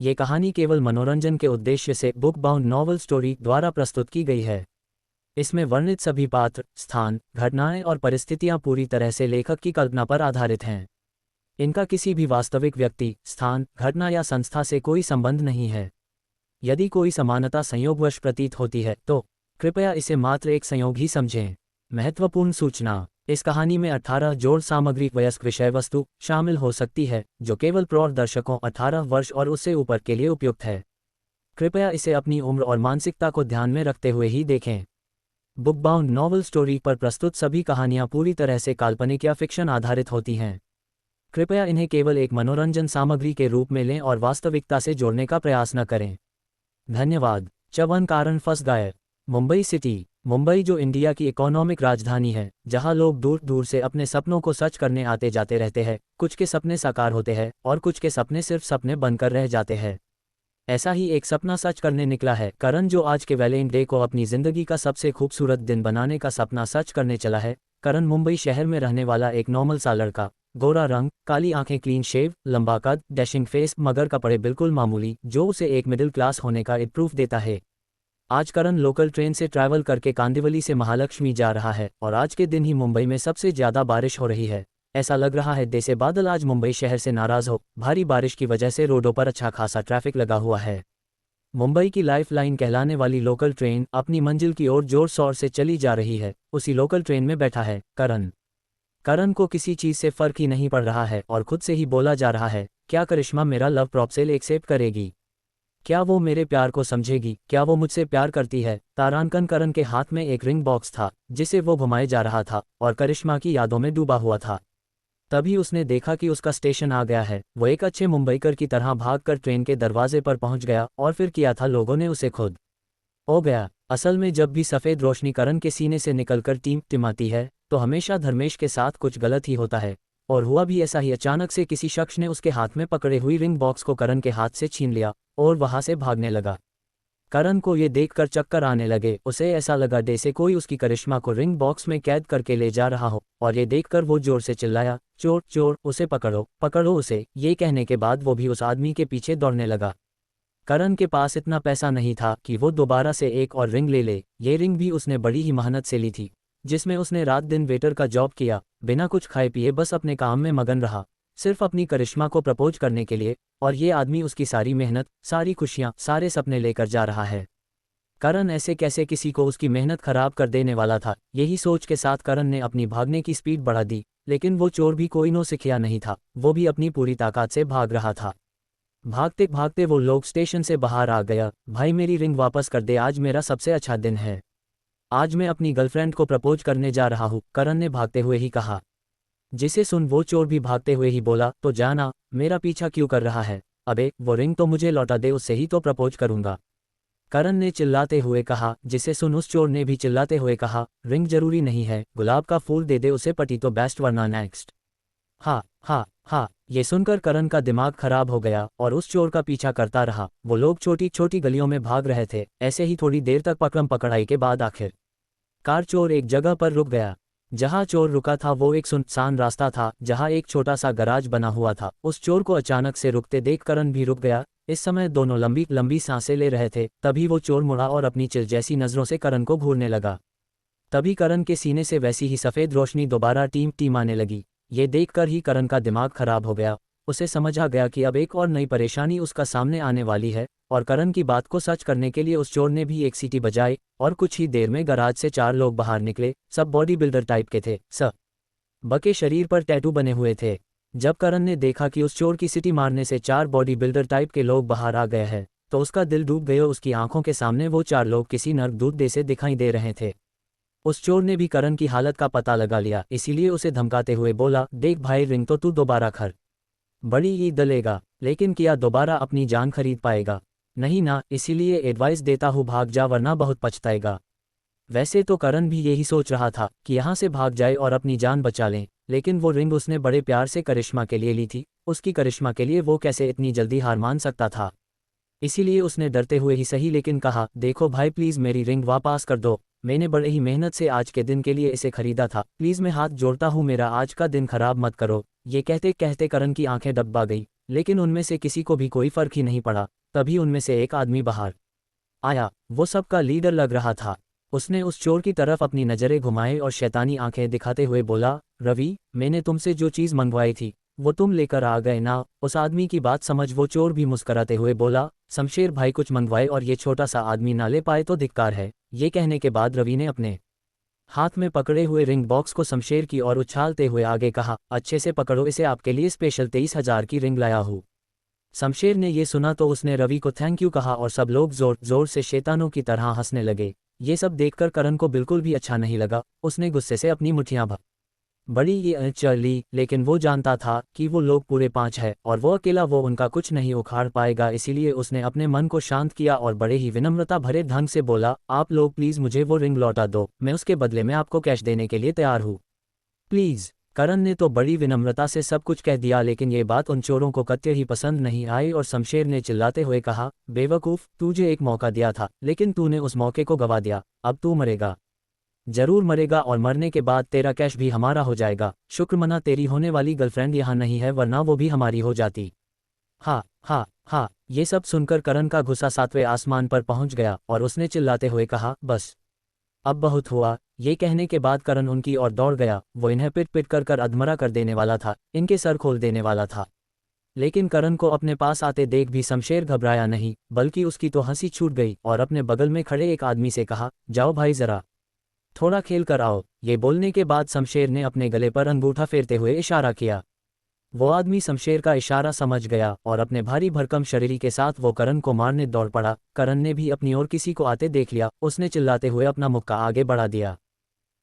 ये कहानी केवल मनोरंजन के उद्देश्य से बुक बाउंड नॉवल स्टोरी द्वारा प्रस्तुत की गई है। इसमें वर्णित सभी पात्र, स्थान, घटनाएं और परिस्थितियां पूरी तरह से लेखक की कल्पना पर आधारित हैं। इनका किसी भी वास्तविक व्यक्ति, स्थान, घटना या संस्था से कोई संबंध नहीं है। यदि कोई समानता संयोगवश प्रतीत होती है तो कृपया इसे मात्र एक संयोग ही समझें। महत्वपूर्ण सूचना: इस कहानी में 18 जोड़ सामग्री वयस्क विषय वस्तु शामिल हो सकती है, जो केवल प्रौढ़ दर्शकों 18 वर्ष और उससे ऊपर के लिए उपयुक्त है। कृपया इसे अपनी उम्र और मानसिकता को ध्यान में रखते हुए ही देखें। बुक बाउंड नॉवल स्टोरी पर प्रस्तुत सभी कहानियां पूरी तरह से काल्पनिक या फिक्शन आधारित होती हैं। कृपया इन्हें केवल एक मनोरंजन सामग्री के रूप में लें और वास्तविकता से जोड़ने का प्रयास न करें। धन्यवाद। चवन कारण फंस गए। मुंबई सिटी। मुंबई जो इंडिया की इकोनॉमिक राजधानी है, जहां लोग दूर दूर से अपने सपनों को सच करने आते जाते रहते हैं। कुछ के सपने साकार होते हैं और कुछ के सपने सिर्फ सपने बनकर रह जाते हैं। ऐसा ही एक सपना सच करने निकला है करण, जो आज के वैलेंटाइन डे को अपनी जिंदगी का सबसे खूबसूरत दिन बनाने का सपना सच करने चला है। करण मुंबई शहर में रहने वाला एक नॉर्मल सा लड़का, गोरा रंग, काली आंखें, क्लीन शेव, लंबा कद, डैशिंग फेस, मगर कपड़े बिल्कुल मामूली, जो उसे एक मिडिल क्लास होने का प्रूफ देता है। आज करण लोकल ट्रेन से ट्रैवल करके कांदिवली से महालक्ष्मी जा रहा है और आज के दिन ही मुंबई में सबसे ज्यादा बारिश हो रही है। ऐसा लग रहा है जैसे बादल आज मुंबई शहर से नाराज हो। भारी बारिश की वजह से रोडों पर अच्छा खासा ट्रैफिक लगा हुआ है। मुंबई की लाइफलाइन कहलाने वाली लोकल ट्रेन अपनी मंजिल की ओर जोर शोर से चली जा रही है। उसी लोकल ट्रेन में बैठा है करण। करण को किसी चीज से फर्क ही नहीं पड़ रहा है और खुद से ही बोला जा रहा है, क्या करिश्मा मेरा लव प्रॉपोजल एक्सेप्ट करेगी? क्या वो मेरे प्यार को समझेगी? क्या वो मुझसे प्यार करती है? तारांकन करण के हाथ में एक रिंग बॉक्स था जिसे वो घुमाए जा रहा था और करिश्मा की यादों में डूबा हुआ था। तभी उसने देखा कि उसका स्टेशन आ गया है। वो एक अच्छे मुंबईकर की तरह भागकर ट्रेन के दरवाजे पर पहुंच गया और फिर किया था लोगों ने उसे खुद हो गया। असल में जब भी सफ़ेद रोशनी करण के सीने से निकलकर टिमटिमाती है तो हमेशा धर्मेश के साथ कुछ गलत ही होता है। और हुआ भी ऐसा ही। अचानक से किसी शख्स ने उसके हाथ में पकड़े हुई रिंग बॉक्स को करण के हाथ से छीन लिया और वहां से भागने लगा। करण को ये देखकर चक्कर आने लगे। उसे ऐसा लगा जैसे कोई उसकी करिश्मा को रिंग बॉक्स में कैद करके ले जा रहा हो और ये देखकर वो जोर से चिल्लाया, चोर चोर, उसे पकड़ो, पकड़ो उसे। ये कहने के बाद वो भी उस आदमी के पीछे दौड़ने लगा। करण के पास इतना पैसा नहीं था कि वो दोबारा से एक और रिंग ले ले। ये रिंग भी उसने बड़ी ही मेहनत से ली थी, जिसमें उसने रात दिन वेटर का जॉब किया, बिना कुछ खाए पिए बस अपने काम में मगन रहा, सिर्फ अपनी करिश्मा को प्रपोज करने के लिए। और ये आदमी उसकी सारी मेहनत, सारी खुशियां, सारे सपने लेकर जा रहा है। करण ऐसे कैसे किसी को उसकी मेहनत खराब कर देने वाला था? यही सोच के साथ करण ने अपनी भागने की स्पीड बढ़ा दी। लेकिन वो चोर भी कोई नौसिखिया नहीं था। वो भी अपनी पूरी ताकत से भाग रहा था। भागते भागते वो लोग स्टेशन से बाहर आ गया। भाई मेरी रिंग वापस कर दे, आज मेरा सबसे अच्छा दिन है। आज मैं अपनी गर्लफ्रेंड को प्रपोज करने जा रहा हूँ, करण ने भागते हुए ही कहा। जिसे सुन वो चोर भी भागते हुए ही बोला, तो जाना, मेरा पीछा क्यों कर रहा है? अबे वो रिंग तो मुझे लौटा दे, उससे ही तो प्रपोज करूंगा, करण ने चिल्लाते हुए कहा। जिसे सुन उस चोर ने भी चिल्लाते हुए कहा, रिंग जरूरी नहीं है, गुलाब का फूल दे दे उसे, पटी तो बेस्ट वरना नेक्स्ट। हाँ हाँ हाँ। ये सुनकर करण का दिमाग खराब हो गया और उस चोर का पीछा करता रहा। वो लोग छोटी छोटी गलियों में भाग रहे थे। ऐसे ही थोड़ी देर तक पकड़म पकड़ाई के बाद आखिर कार चोर एक जगह पर रुक गया। जहां चोर रुका था वो एक सुनसान रास्ता था जहां एक छोटा सा गराज बना हुआ था। उस चोर को अचानक से रुकते देख करण भी रुक गया। इस समय दोनों लंबी लंबी सांसें ले रहे थे। तभी वो चोर मुड़ा और अपनी चिल जैसी नजरों से करण को घूरने लगा। तभी करण के सीने से वैसी ही सफ़ेद रोशनी दोबारा टीम आने लगी। ये देखकर ही करण का दिमाग खराब हो गया। उसे समझ आ गया कि अब एक और नई परेशानी उसका सामने आने वाली है। और करण की बात को सच करने के लिए उस चोर ने भी एक सीटी बजाई और कुछ ही देर में गराज से 4 लोग बाहर निकले। सब बॉडी बिल्डर टाइप के थे। बके शरीर पर टैटू बने हुए थे। जब करण ने देखा कि उस चोर की सीटी मारने से 4 बॉडी बिल्डर टाइप के लोग बाहर आ गए हैं तो उसका दिल डूब गया। उसकी आंखों के सामने वो 4 लोग किसी नर्क दूत से दिखाई दे रहे थे। उस चोर ने भी करण की हालत का पता लगा लिया, इसीलिए उसे धमकाते हुए बोला, देख भाई, रिंग तो तू दोबारा खर बड़ी ही दलेगा, लेकिन क्या दोबारा अपनी जान खरीद पाएगा? नहीं ना, इसीलिए एडवाइस देता हूँ भाग जा वरना बहुत पछताएगा। वैसे तो करण भी यही सोच रहा था कि यहाँ से भाग जाए और अपनी जान बचा लें, लेकिन वो रिंग उसने बड़े प्यार से करिश्मा के लिए ली थी। उसकी करिश्मा के लिए वो कैसे इतनी जल्दी हार मान सकता था? इसीलिए उसने डरते हुए ही सही लेकिन कहा, देखो भाई प्लीज़ मेरी रिंग वापस कर दो, मैंने बड़े ही मेहनत से आज के दिन के लिए इसे खरीदा था, प्लीज़ मैं हाथ जोड़ता हूँ, मेरा आज का दिन खराब मत करो। ये कहते कहते करण की आंखें डबा गई, लेकिन उनमें से किसी को भी कोई फर्क ही नहीं पड़ा। तभी उनमें से एक आदमी बाहर आया। वो सबका लीडर लग रहा था। उसने उस चोर की तरफ अपनी नज़रें घुमाए और शैतानी आंखें दिखाते हुए बोला, रवि, मैंने तुमसे जो चीज़ मंगवाई थी वो तुम लेकर आ गए ना? उस आदमी की बात समझ वो चोर भी मुस्कराते हुए बोला, शमशेर भाई कुछ मंगवाए और ये छोटा सा आदमी ना ले पाए तो धिक्कार है। ये कहने के बाद रवि ने अपने हाथ में पकड़े हुए रिंग बॉक्स को शमशेर की ओर उछालते हुए आगे कहा, अच्छे से पकड़ो इसे, आपके लिए स्पेशल 23,000 की रिंग लाया हूँ। शमशेर ने ये सुना तो उसने रवि को थैंक यू कहा और सब लोग जोर जोर से शैतानों की तरह हंसने लगे। ये सब देखकर करण को बिल्कुल भी अच्छा नहीं लगा। उसने गुस्से से अपनी मुट्ठियां बड़ी ये चली, लेकिन वो जानता था कि वो लोग पूरे 5 है और वो अकेला वो उनका कुछ नहीं उखाड़ पाएगा। इसीलिए उसने अपने मन को शांत किया और बड़े ही विनम्रता भरे ढंग से बोला, आप लोग प्लीज़ मुझे वो रिंग लौटा दो, मैं उसके बदले में आपको कैश देने के लिए तैयार हूँ, प्लीज़। करण ने तो बड़ी विनम्रता से सब कुछ कह दिया, लेकिन ये बात उन चोरों को कतई ही पसंद नहीं आई और शमशेर ने चिल्लाते हुए कहा, बेवकूफ़, तुझे एक मौका दिया था लेकिन तूने उस मौके को गंवा दिया। अब तू मरेगा, जरूर मरेगा, और मरने के बाद तेरा कैश भी हमारा हो जाएगा। शुक्र तेरी होने वाली गर्लफ्रेंड यहाँ नहीं है, वरना वो भी हमारी हो जाती। हाँ हाँ हाँ। ये सब सुनकर करण का गुस्सा 7वें आसमान पर पहुंच गया और उसने चिल्लाते हुए कहा, बस अब बहुत हुआ। ये कहने के बाद करण उनकी ओर दौड़ गया। वो इन्हें पिट पिट कर अधमरा कर देने वाला था, इनके सर खोल देने वाला था। लेकिन करण को अपने पास आते देख भी शमशेर घबराया नहीं, बल्कि उसकी तो हंसी छूट गई और अपने बगल में खड़े एक आदमी से कहा, जाओ भाई जरा थोड़ा खेल कर आओ। ये बोलने के बाद शमशेर ने अपने गले पर अंगूठा फेरते हुए इशारा किया। वो आदमी शमशेर का इशारा समझ गया और अपने भारी भरकम शरीर के साथ वो करण को मारने दौड़ पड़ा। करण ने भी अपनी ओर किसी को आते देख लिया। उसने चिल्लाते हुए अपना मुक्का आगे बढ़ा दिया।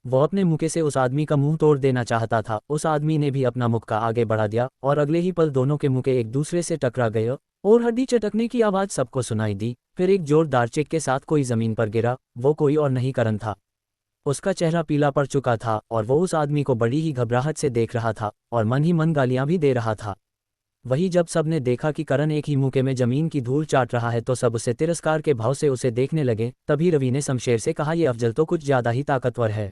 वो अपने मुक्के से उस आदमी का मुंह तोड़ देना चाहता था। उस आदमी ने भी अपना मुक्का आगे बढ़ा दिया और अगले ही पल दोनों के मुक्के एक दूसरे से टकरा गए और हड्डी चटकने की आवाज़ सबको सुनाई दी। फिर एक जोरदार चिक के साथ कोई जमीन पर गिरा। वो कोई और नहीं करण था। उसका चेहरा पीला पड़ चुका था और वो उस आदमी को बड़ी ही घबराहट से देख रहा था और मन ही मन गालियां भी दे रहा था। वही जब सबने देखा कि करण एक ही मुक्के में जमीन की धूल चाट रहा है तो सब उसे तिरस्कार के भाव से उसे देखने लगे। तभी रवि ने शमशेर से कहा, ये अफजल तो कुछ ज़्यादा ही ताकतवर है,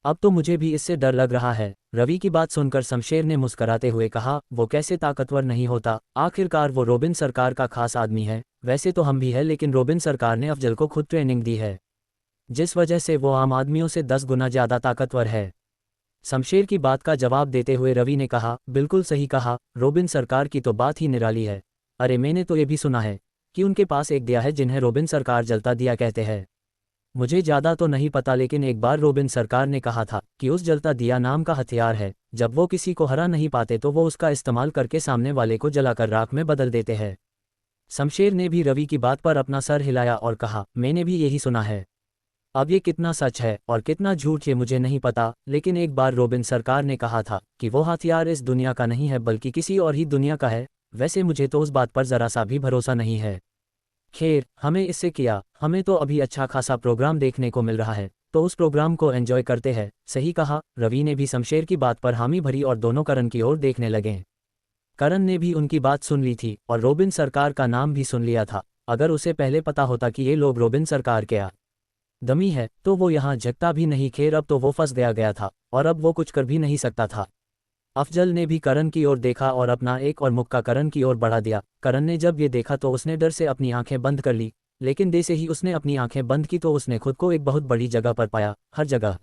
अब तो मुझे भी इससे डर लग रहा है। रवि की बात सुनकर शमशेर ने मुस्कराते हुए कहा, वो कैसे ताकतवर नहीं होता, आखिरकार वो रोबिन सरकार का खास आदमी है। वैसे तो हम भी है, लेकिन रोबिन सरकार ने अफजल को खुद ट्रेनिंग दी है, जिस वजह से वो आम आदमियों से 10 गुना ज़्यादा ताकतवर है। शमशेर की बात का जवाब देते हुए रवि ने कहा, बिल्कुल सही कहा, रोबिन सरकार की तो बात ही निराली है। अरे मैंने तो ये भी सुना है कि उनके पास एक दिया है जिन्हें रोबिन सरकार जलता दिया कहते हैं। मुझे ज़्यादा तो नहीं पता, लेकिन एक बार रोबिन सरकार ने कहा था कि उस जलता दिया नाम का हथियार है, जब वो किसी को हरा नहीं पाते तो वो उसका इस्तेमाल करके सामने वाले को जलाकर राख में बदल देते हैं। शमशेर ने भी रवि की बात पर अपना सर हिलाया और कहा, मैंने भी यही सुना है। अब ये कितना सच है और कितना झूठ ये मुझे नहीं पता, लेकिन एक बार रोबिन सरकार ने कहा था कि वो हथियार इस दुनिया का नहीं है बल्कि किसी और ही दुनिया का है। वैसे मुझे तो उस बात पर ज़रा सा भी भरोसा नहीं है। खैर, हमें इससे किया, हमें तो अभी अच्छा खासा प्रोग्राम देखने को मिल रहा है, तो उस प्रोग्राम को एंजॉय करते हैं। सही कहा। रवि ने भी शमशेर की बात पर हामी भरी और दोनों करण की ओर देखने लगे। करण ने भी उनकी बात सुन ली थी और रोबिन सरकार का नाम भी सुन लिया था। अगर उसे पहले पता होता कि ये लोग रोबिन सरकार के दमी है तो वो यहाँ झकता भी नहीं। खैर, अब तो वो फंस गया था और अब वो कुछ कर भी नहीं सकता था। अफजल ने भी करण की ओर देखा और अपना एक और मुक्का करण की ओर बढ़ा दिया। करण ने जब ये देखा तो उसने डर से अपनी आंखें बंद कर ली, लेकिन जैसे ही उसने अपनी आंखें बंद की तो उसने खुद को एक बहुत बड़ी जगह पर पाया। हर जगह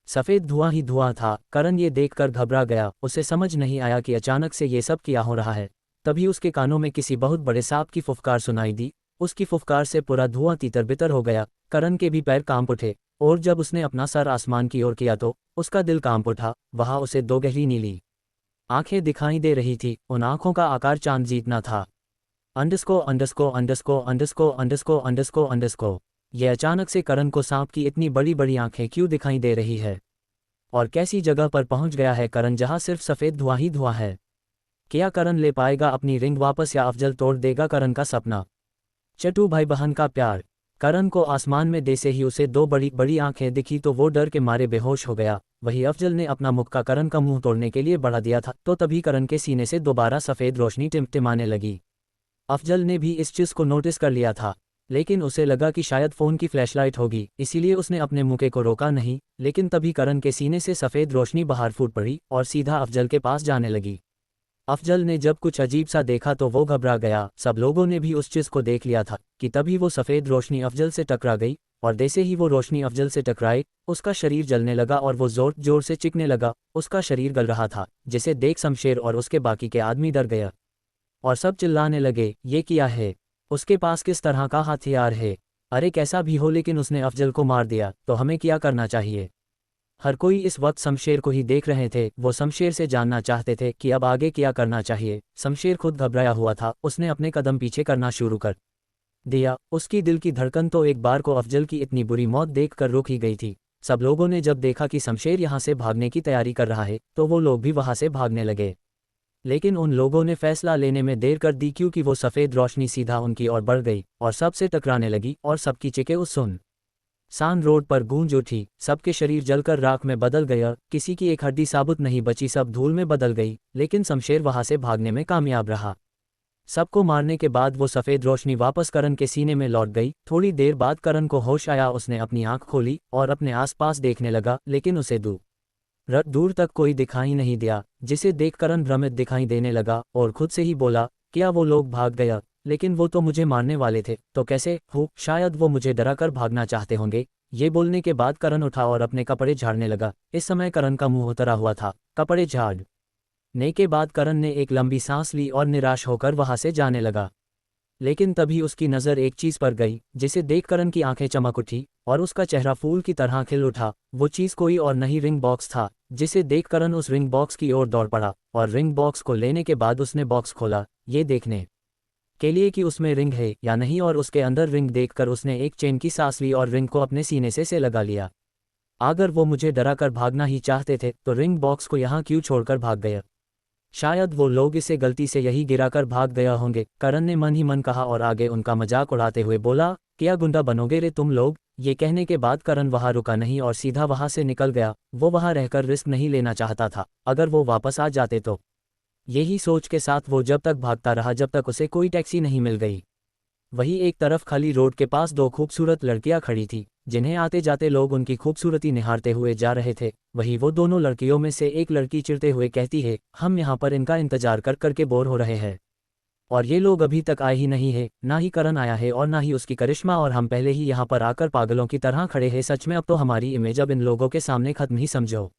सफ़ेद धुआं ही धुआं था। करण ये देखकर घबरा गया। उसे समझ नहीं आया कि अचानक से ये सब क्या हो रहा है। तभी उसके कानों में किसी बहुत बड़े सांप की फुफकार सुनाई दी। उसकी फुफकार से पूरा धुआं तितर बितर हो गया। करण के भी पैर कांप उठे और जब उसने अपना सर आसमान की ओर किया तो उसका दिल कांप उठा। वहां उसे 2 गहरी नीली आंखें दिखाई दे रही थी। उन आंखों का आकार चांद जीतना था। अंडस्को अंडस्को अंडस्को अंडस्को अंडस्को अंडस्को अंडस्को। यह अचानक से करण को सांप की इतनी बड़ी बड़ी आंखें क्यों दिखाई दे रही है और कैसी जगह पर पहुंच गया है करण जहां सिर्फ सफ़ेद धुआं ही धुआं है। क्या करण ले पाएगा अपनी रिंग वापस या अफजल तोड़ देगा करण का सपना? चटू भाई बहन का प्यार। करण को आसमान में जैसे ही उसे 2 बड़ी बड़ी आंखें दिखी तो वो डर के मारे बेहोश हो गया। वही अफजल ने अपना मुक्का करण का मुंह तोड़ने के लिए बढ़ा दिया था तो तभी करण के सीने से दोबारा सफ़ेद रोशनी टिमटिमाने लगी। अफजल ने भी इस चीज़ को नोटिस कर लिया था, लेकिन उसे लगा कि शायद फ़ोन की फ्लैशलाइट होगी, इसीलिए उसने अपने मुक्के को रोका नहीं। लेकिन तभी करण के सीने से सफ़ेद रोशनी बाहर फूट पड़ी और सीधा अफजल के पास जाने लगी। अफजल ने जब कुछ अजीब सा देखा तो वो घबरा गया। सब लोगों ने भी उस चीज़ को देख लिया था कि तभी वो सफ़ेद रोशनी अफजल से टकरा गई, और जैसे ही वो रोशनी अफजल से टकराई, उसका शरीर जलने लगा और वो जोर जोर से चीखने लगा। उसका शरीर गल रहा था, जिसे देख शमशेर और उसके बाकी के आदमी डर गया और सब चिल्लाने लगे, ये क्या है? उसके पास किस तरह का हथियार है? अरे कैसा भी हो, लेकिन उसने अफजल को मार दिया, तो हमें क्या करना चाहिए? हर कोई इस वक्त शमशेर को ही देख रहे थे। वो शमशेर से जानना चाहते थे कि अब आगे क्या करना चाहिए। शमशेर खुद घबराया हुआ था। उसने अपने कदम पीछे करना शुरू कर दिया। उसकी दिल की धड़कन तो एक बार को अफजल की इतनी बुरी मौत देखकर रुक ही गई थी। सब लोगों ने जब देखा कि शमशेर यहाँ से भागने की तैयारी कर रहा है, तो वो लोग भी वहाँ से भागने लगे। लेकिन उन लोगों ने फैसला लेने में देर कर दी, क्योंकि वो सफ़ेद रोशनी सीधा उनकी ओर बढ़ गई और सबसे टकराने लगी और सबकी चीखें उस सान रोड पर गूंज उठी। सबके शरीर जलकर राख में बदल गया। किसी की एक हड्डी साबुत नहीं बची, सब धूल में बदल गई। लेकिन शमशेर वहां से भागने में कामयाब रहा। सबको मारने के बाद वो सफ़ेद रोशनी वापस करण के सीने में लौट गई। थोड़ी देर बाद करण को होश आया। उसने अपनी आंख खोली और अपने आसपास देखने लगा, लेकिन उसे दूर तक कोई दिखाई नहीं दिया, जिसे देख करण भ्रमित दिखाई देने लगा और खुद से ही बोला, क्या वो लोग भाग गया? लेकिन वो तो मुझे मारने वाले थे, तो कैसे हो? शायद वो मुझे डराकर भागना चाहते होंगे। ये बोलने के बाद करण उठा और अपने कपड़े झाड़ने लगा। इस समय करण का मुंह उतरा हुआ था। कपड़े झाड़ने के बाद करण ने एक लंबी सांस ली और निराश होकर वहां से जाने लगा। लेकिन तभी उसकी नज़र एक चीज़ पर गई, जिसे देख करण की आंखें चमक उठी और उसका चेहरा फूल की तरह खिल उठा। वो चीज़ कोई और नहीं, रिंग बॉक्स था, जिसे देख करण उस रिंग बॉक्स की ओर दौड़ पड़ा और रिंग बॉक्स को लेने के बाद उसने बॉक्स खोला, ये देखने के लिए कि उसमें रिंग है या नहीं, और उसके अंदर रिंग देखकर उसने एक चैन की सांस ली और रिंग को अपने सीने से लगा लिया। अगर वो मुझे डराकर भागना ही चाहते थे, तो रिंग बॉक्स को यहाँ क्यों छोड़कर भाग गया? शायद वो लोग इसे गलती से यही गिराकर भाग गया होंगे, करण ने मन ही मन कहा और आगे उनका मजाक उड़ाते हुए बोला, क्या गुंडा बनोगे रे तुम लोग? ये कहने के बाद करण वहां रुका नहीं और सीधा वहां से निकल गया। वो वहां रहकर रिस्क नहीं लेना चाहता था। अगर वो वापस आ जाते तो। यही सोच के साथ वो जब तक भागता रहा जब तक उसे कोई टैक्सी नहीं मिल गई। वहीं एक तरफ खाली रोड के पास दो खूबसूरत लड़कियां खड़ी थी, जिन्हें आते जाते लोग उनकी खूबसूरती निहारते हुए जा रहे थे। वहीं वो दोनों लड़कियों में से एक लड़की चिढ़ते हुए कहती है, हम यहाँ पर इनका इंतजार कर करके बोर हो रहे हैं, और ये लोग अभी तक आए ही नहीं है। ना ही करण आया है और ना ही उसकी करिश्मा, और हम पहले ही यहाँ पर आकर पागलों की तरह खड़े हैं। सच में अब तो हमारी इमेज अब इन लोगों के सामने खत्म ही समझो।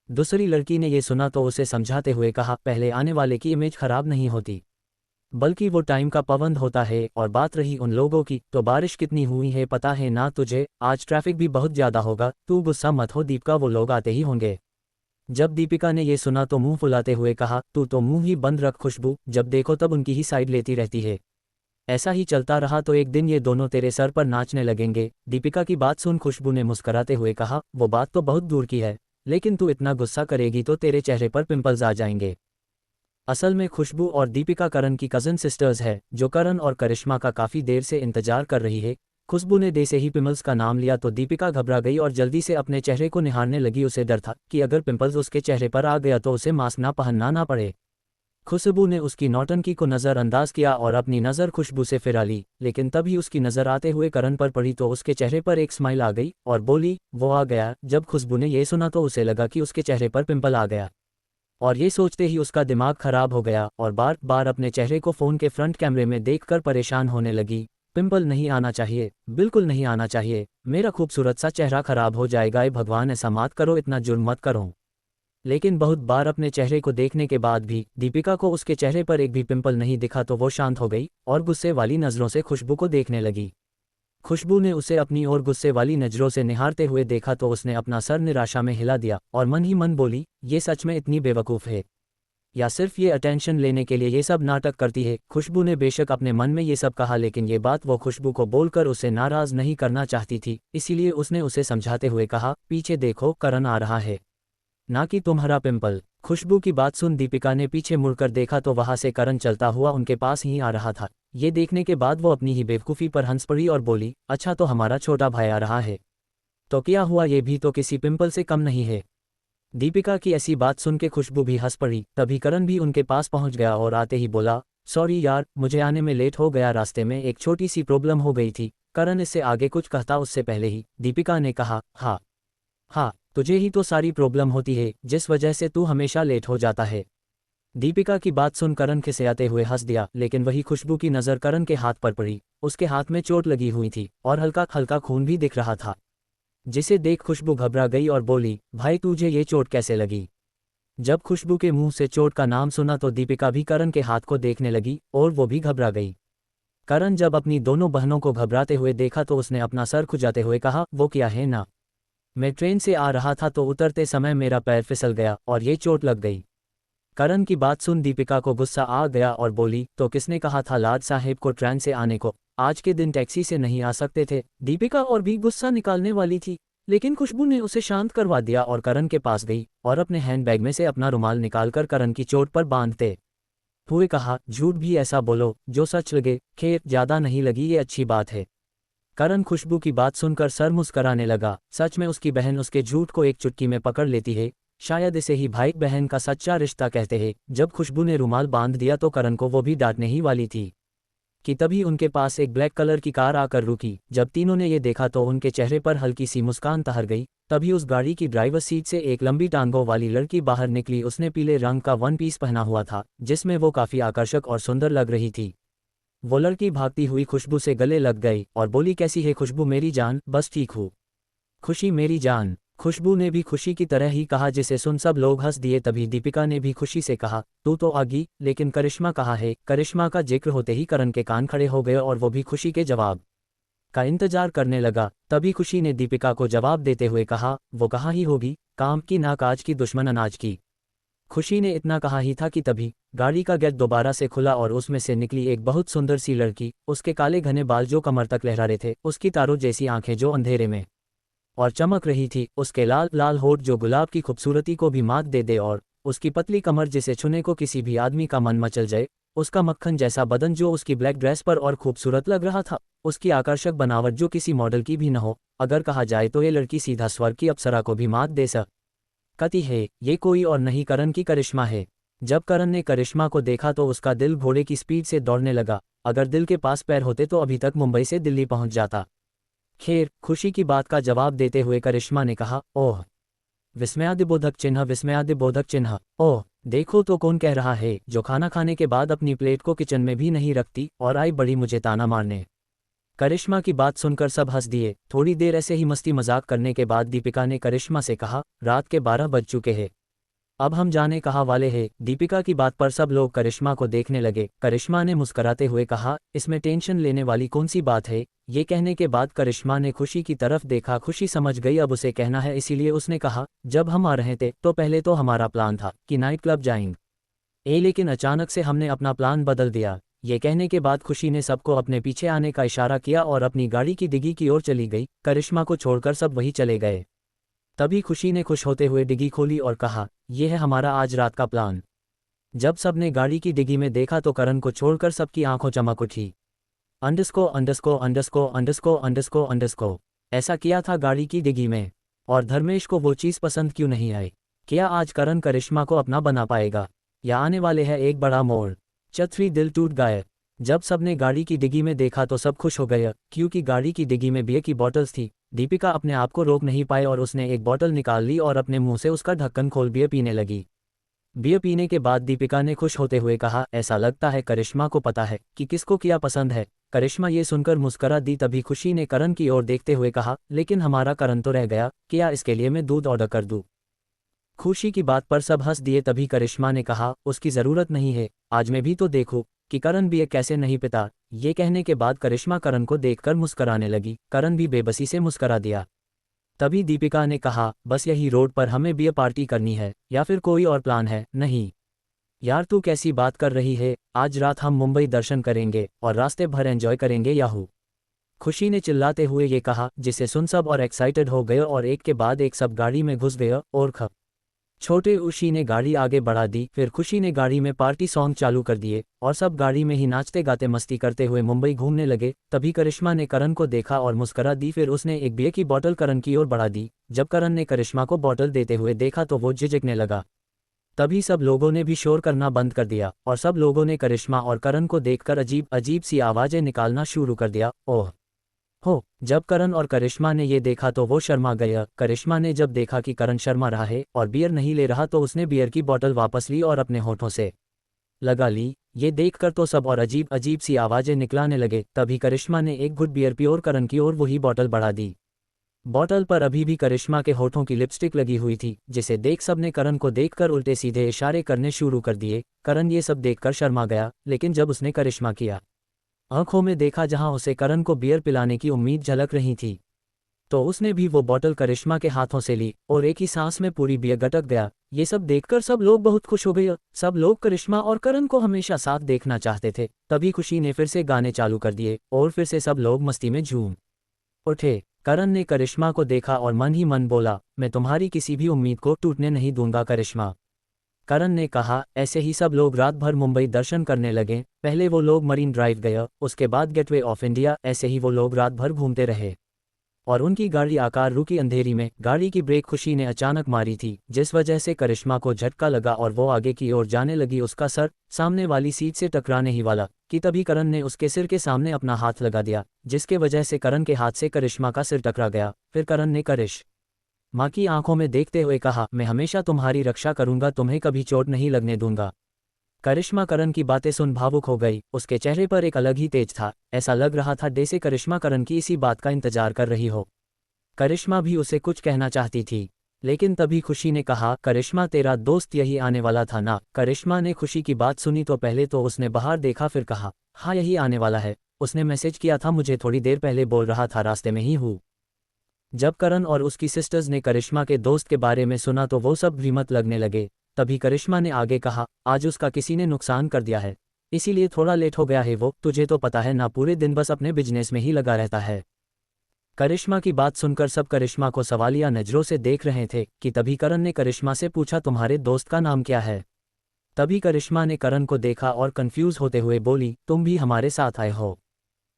दूसरी लड़की ने ये सुना तो उसे समझाते हुए कहा, पहले आने वाले की इमेज खराब नहीं होती, बल्कि वो टाइम का पाबंद होता है। और बात रही उन लोगों की, तो बारिश कितनी हुई है पता है ना तुझे? आज ट्रैफिक भी बहुत ज़्यादा होगा। तू गुस्सा मत हो दीपिका, वो लोग आते ही होंगे। जब दीपिका ने ये सुना तो मुंह फुलाते हुए कहा, तू तो मुंह ही बंद रख खुशबू, जब देखो तब उनकी ही साइड लेती रहती है। ऐसा ही चलता रहा तो एक दिन ये दोनों तेरे सर पर नाचने लगेंगे। दीपिका की बात सुन खुशबू ने मुस्कुराते हुए कहा, वो बात तो बहुत दूर की है, लेकिन तू इतना गुस्सा करेगी तो तेरे चेहरे पर पिंपल्स आ जाएंगे। असल में खुशबू और दीपिका करण की कज़न सिस्टर्स है, जो करण और करिश्मा का काफ़ी देर से इंतजार कर रही है। खुशबू ने दे से ही पिंपल्स का नाम लिया तो दीपिका घबरा गई और जल्दी से अपने चेहरे को निहारने लगी। उसे डर था कि अगर पिंपल्स उसके चेहरे पर आ गया तो उसे मास्क ना पहनना ना पड़े। खुशबू ने उसकी नौटंकी को नज़रअंदाज किया और अपनी नज़र खुशबू से फिरा ली, लेकिन तभी उसकी नज़र आते हुए करण पर पड़ी तो उसके चेहरे पर एक स्माइल आ गई और बोली, वो आ गया। जब खुशबू ने यह सुना तो उसे लगा कि उसके चेहरे पर पिंपल आ गया, और ये सोचते ही उसका दिमाग खराब हो गया और बार बार अपने चेहरे को फ़ोन के फ्रंट कैमरे में देखकर परेशान होने लगी। पिंपल नहीं आना चाहिए, बिल्कुल नहीं आना चाहिए, मेरा खूबसूरत सा चेहरा खराब हो जाएगा। भगवान ऐसा मत करो, इतना जुर्म मत करो। लेकिन बहुत बार अपने चेहरे को देखने के बाद भी दीपिका को उसके चेहरे पर एक भी पिंपल नहीं दिखा तो वो शांत हो गई और गुस्से वाली नज़रों से खुशबू को देखने लगी। खुशबू ने उसे अपनी ओर गुस्से वाली नज़रों से निहारते हुए देखा तो उसने अपना सर निराशा में हिला दिया और मन ही मन बोली, ये सच में इतनी बेवकूफ़ है, या सिर्फ ये अटेंशन लेने के लिए ये सब नाटक करती है? खुशबू ने बेशक अपने मन में ये सब कहा, लेकिन ये बात वो खुशबू को बोलकर उसे नाराज़ नहीं करना चाहती थी। इसीलिए उसने उसे समझाते हुए कहा, पीछे देखो, करण आ रहा है, ना कि तुम्हारा पिंपल। खुशबू की बात सुन दीपिका ने पीछे मुड़कर देखा तो वहां से करण चलता हुआ उनके पास ही आ रहा था। ये देखने के बाद वो अपनी ही बेवकूफ़ी पर हंस पड़ी और बोली, अच्छा तो हमारा छोटा भाई आ रहा है, तो क्या हुआ, ये भी तो किसी पिंपल से कम नहीं है। दीपिका की ऐसी बात सुन के खुशबू भी हंस पड़ी। तभी करण भी उनके पास पहुंच गया और आते ही बोला, सॉरी यार, मुझे आने में लेट हो गया, रास्ते में एक छोटी सी प्रॉब्लम हो गई थी। करण इससे आगे कुछ कहता उससे पहले ही दीपिका ने कहा, हाँ हाँ, तुझे ही तो सारी प्रॉब्लम होती है, जिस वजह से तू हमेशा लेट हो जाता है। दीपिका की बात सुन करण खिसियाते हुए हंस दिया, लेकिन वही खुशबू की नज़र करण के हाथ पर पड़ी। उसके हाथ में चोट लगी हुई थी और हल्का हल्का खून भी दिख रहा था, जिसे देख खुशबू घबरा गई और बोली, भाई तुझे ये चोट कैसे लगी? जब खुशबू के मुंह से चोट का नाम सुना तो दीपिका भी करण के हाथ को देखने लगी और वो भी घबरा गई। करण जब अपनी दोनों बहनों को घबराते हुए देखा तो उसने अपना सर खुजाते हुए कहा, वो क्या है ना, मैं ट्रेन से आ रहा था तो उतरते समय मेरा पैर फिसल गया और ये चोट लग गई। करण की बात सुन दीपिका को गुस्सा आ गया और बोली, तो किसने कहा था लाड साहेब को ट्रेन से आने को? आज के दिन टैक्सी से नहीं आ सकते थे? दीपिका और भी गुस्सा निकालने वाली थी, लेकिन खुशबू ने उसे शांत करवा दिया और करण के पास गई और अपने हैंडबैग में से अपना रुमाल निकालकर करण की चोट पर बांधते हुए कहा, झूठ भी ऐसा बोलो जो सच लगे। खैर ज्यादा नहीं लगी, ये अच्छी बात है। करण खुशबू की बात सुनकर सर मुस्कराने लगा। सच में उसकी बहन उसके झूठ को एक चुटकी में पकड़ लेती है। शायद इसे ही भाई बहन का सच्चा रिश्ता कहते हैं। जब खुशबू ने रुमाल बांध दिया तो करण को वो भी डांटने ही वाली थी कि तभी उनके पास एक ब्लैक कलर की कार आकर रुकी। जब तीनों ने ये देखा तो उनके चेहरे पर हल्की सी मुस्कान तहर गई। तभी उस गाड़ी की ड्राइवर सीट से एक लंबी टांगों वाली लड़की बाहर निकली। उसने पीले रंग का वन पीस पहना हुआ था, जिसमें वो काफी आकर्षक और सुंदर लग रही थी। वो लड़की भागती हुई खुशबू से गले लग गई और बोली, कैसी है खुशबू मेरी जान? बस ठीक हूँ खुशी मेरी जान। खुशबू ने भी खुशी की तरह ही कहा, जिसे सुन सब लोग हंस दिए। तभी दीपिका ने भी खुशी से कहा, तू तो आ गई, लेकिन करिश्मा कहाँ है? करिश्मा का जिक्र होते ही करण के कान खड़े हो गए और वो भी खुशी के जवाब का इंतजार करने लगा। तभी खुशी ने दीपिका को जवाब देते हुए कहा, वो कहाँ ही होगी, काम की ना काज की, दुश्मन अनाज की। खुशी ने इतना कहा ही था कि तभी गाड़ी का गेट दोबारा से खुला और उसमें से निकली एक बहुत सुंदर सी लड़की। उसके काले घने बाल जो कमर तक लहरा रहे थे, उसकी तारों जैसी आंखें जो अंधेरे में और चमक रही थी, उसके लाल लाल होठ जो गुलाब की खूबसूरती को भी मात दे दे, और उसकी पतली कमर जिसे छूने को किसी भी आदमी का मन मचल जाए, उसका मक्खन जैसा बदन जो उसकी ब्लैक ड्रेस पर और खूबसूरत लग रहा था, उसकी आकर्षक बनावट जो किसी मॉडल की भी न हो। अगर कहा जाए तो ये लड़की सीधा स्वर्ग की अप्सरा को भी मात दे सकती है। ये कोई और नहीं, करण की करिश्मा है। जब करण ने करिश्मा को देखा तो उसका दिल घोड़े की स्पीड से दौड़ने लगा। अगर दिल के पास पैर होते तो अभी तक मुंबई से दिल्ली पहुंच जाता। खैर, खुशी की बात का जवाब देते हुए करिश्मा ने कहा, ओह विस्मयादिबोधक चिन्ह, विस्मयादिबोधक चिन्ह। ओह देखो तो कौन कह रहा है, जो खाना खाने के बाद अपनी प्लेट को किचन में भी नहीं रखती और आई बड़ी मुझे ताना मारने। करिश्मा की बात सुनकर सब हंस दिए। थोड़ी देर ऐसे ही मस्ती मजाक करने के बाद दीपिका ने करिश्मा से कहा, रात के 12 बज चुके हैं, अब हम जाने कहाँ वाले हैं। दीपिका की बात पर सब लोग करिश्मा को देखने लगे। करिश्मा ने मुस्कुराते हुए कहा, इसमें टेंशन लेने वाली कौन सी बात है? ये कहने के बाद करिश्मा ने खुशी की तरफ देखा। खुशी समझ गई अब उसे कहना है, इसीलिए उसने कहा, जब हम आ रहे थे तो पहले तो हमारा प्लान था कि नाइट क्लब जाएंगे, लेकिन अचानक से हमने अपना प्लान बदल दिया। ये कहने के बाद खुशी ने सबको अपने पीछे आने का इशारा किया और अपनी गाड़ी की डिग्गी की ओर चली गई। करिश्मा को छोड़कर सब वहीं चले गए। तभी खुशी ने खुश होते हुए डिग्गी खोली और कहा, यह है हमारा आज रात का प्लान। जब सबने गाड़ी की डिग्गी में देखा तो करण को छोड़कर सबकी आंखों चमक उठी। अंडरस्को अंडरस्को अंडरस्को अंडरस्को अंडरस्को अंडरस्को ऐसा किया था गाड़ी की डिग्गी में, और धर्मेश को वो चीज़ पसंद क्यों नहीं आई? क्या आज करण करिश्मा को अपना बना पाएगा, या आने वाले है एक बड़ा मोड़? चतरी दिल टूट गए। जब सबने गाड़ी की डिग्गी में देखा तो सब खुश हो गए, क्योंकि गाड़ी की डिग्गी में बियर की बॉटल्स थी। दीपिका अपने आप को रोक नहीं पाई और उसने एक बोतल निकाल ली और अपने मुंह से उसका ढक्कन खोल बियर पीने लगी। बियर पीने के बाद दीपिका ने खुश होते हुए कहा, ऐसा लगता है करिश्मा को पता है कि किसको क्या पसंद है। करिश्मा ये सुनकर मुस्करा दी। तभी खुशी ने करण की ओर देखते हुए कहा, लेकिन हमारा करण तो रह गया, क्या इसके लिए मैं दूध ऑर्डर कर दूं? खुशी की बात पर सब हंस दिए। तभी करिश्मा ने कहा, उसकी ज़रूरत नहीं है, आज मैं भी तो देखूं कि करण बियर कैसे नहीं पिता। ये कहने के बाद करिश्मा करण को देखकर मुस्कराने लगी। करण भी बेबसी से मुस्करा दिया। तभी दीपिका ने कहा, बस यही रोड पर हमें बियर पार्टी करनी है, या फिर कोई और प्लान है? नहीं यार, तू कैसी बात कर रही है? आज रात हम मुंबई दर्शन करेंगे और रास्ते भर एंजॉय करेंगे याहू। खुशी ने चिल्लाते हुए ये कहा, जिसे सुन सब और एक्साइटेड हो गए और एक के बाद एक सब गाड़ी में घुस गए। और छोटे उशी ने गाड़ी आगे बढ़ा दी। फिर खुशी ने गाड़ी में पार्टी सॉन्ग चालू कर दिए और सब गाड़ी में ही नाचते गाते मस्ती करते हुए मुंबई घूमने लगे। तभी करिश्मा ने करण को देखा और मुस्करा दी। फिर उसने एक बियर की बोतल करण की ओर बढ़ा दी। जब करण ने करिश्मा को बोतल देते हुए देखा तो वो झिझकने लगा। तभी सब लोगों ने भी शोर करना बंद कर दिया और सब लोगों ने करिश्मा और करण को देखकर अजीब अजीब सी आवाज़ें निकालना शुरू कर दिया। ओह हो! जब करण और करिश्मा ने ये देखा तो वो शर्मा गया। करिश्मा ने जब देखा कि करण शर्मा रहा है और बियर नहीं ले रहा तो उसने बियर की बोतल वापस ली और अपने होठों से लगा ली। ये देखकर तो सब और अजीब अजीब सी आवाज़ें निकलाने लगे। तभी करिश्मा ने एक घुट बियर पी और करण की ओर वही बॉटल बढ़ा दी। बॉटल पर अभी भी करिश्मा के होठों की लिपस्टिक लगी हुई थी, जिसे देख सबने करण को देखकर उल्टे सीधे इशारे करने शुरू कर दिए। करण ये सब देखकर शर्मा गया, लेकिन जब उसने करिश्मा किया आंखों में देखा जहां उसे करण को बियर पिलाने की उम्मीद झलक रही थी, तो उसने भी वो बॉटल करिश्मा के हाथों से ली और एक ही सांस में पूरी बियर गटक गया। ये सब देखकर सब लोग बहुत खुश हो गए। सब लोग करिश्मा और करण को हमेशा साथ देखना चाहते थे। तभी खुशी ने फिर से गाने चालू कर दिए और फिर से सब लोग मस्ती में झूम उठे। करण ने करिश्मा को देखा और मन ही मन बोला, मैं तुम्हारी किसी भी उम्मीद को टूटने नहीं दूंगा करिश्मा। करण ने कहा। ऐसे ही सब लोग रात भर मुंबई दर्शन करने लगे। पहले वो लोग मरीन ड्राइव गए, उसके बाद गेटवे ऑफ इंडिया। ऐसे ही वो लोग रात भर घूमते रहे और उनकी गाड़ी आकार रुकी अंधेरी में। गाड़ी की ब्रेक खुशी ने अचानक मारी थी, जिस वजह से करिश्मा को झटका लगा और वो आगे की ओर जाने लगी। उसका सर सामने वाली सीट से टकराने ही वाला कि तभी करण ने उसके सिर के सामने अपना हाथ लगा दिया, जिसके वजह से करण के हाथ से करिश्मा का सिर टकरा गया। फिर करण ने करिश्मा की आंखों में देखते हुए कहा, मैं हमेशा तुम्हारी रक्षा करूंगा, तुम्हें कभी चोट नहीं लगने दूंगा। करिश्मा करण की बातें सुन भावुक हो गई। उसके चेहरे पर एक अलग ही तेज था। ऐसा लग रहा था जैसे करिश्मा करण की इसी बात का इंतजार कर रही हो। करिश्मा भी उसे कुछ कहना चाहती थी, लेकिन तभी खुशी ने कहा, करिश्मा तेरा दोस्त यही आने वाला था ना। करिश्मा ने खुशी की बात सुनी तो पहले तो उसने बाहर देखा, फिर कहा, हाँ यही आने वाला है। उसने मैसेज किया था मुझे, थोड़ी देर पहले बोल रहा था रास्ते में ही हूँ। जब करण और उसकी सिस्टर्स ने करिश्मा के दोस्त के बारे में सुना तो वो सब भी मत लगने लगे। तभी करिश्मा ने आगे कहा, आज उसका किसी ने नुकसान कर दिया है, इसीलिए थोड़ा लेट हो गया है वो। तुझे तो पता है ना, पूरे दिन बस अपने बिजनेस में ही लगा रहता है। करिश्मा की बात सुनकर सब करिश्मा को सवालिया नजरों से देख रहे थे कि तभी करण ने करिश्मा से पूछा, तुम्हारे दोस्त का नाम क्या है। तभी करिश्मा ने करण को देखा और कंफ्यूज होते हुए बोली, तुम भी हमारे साथ आए हो।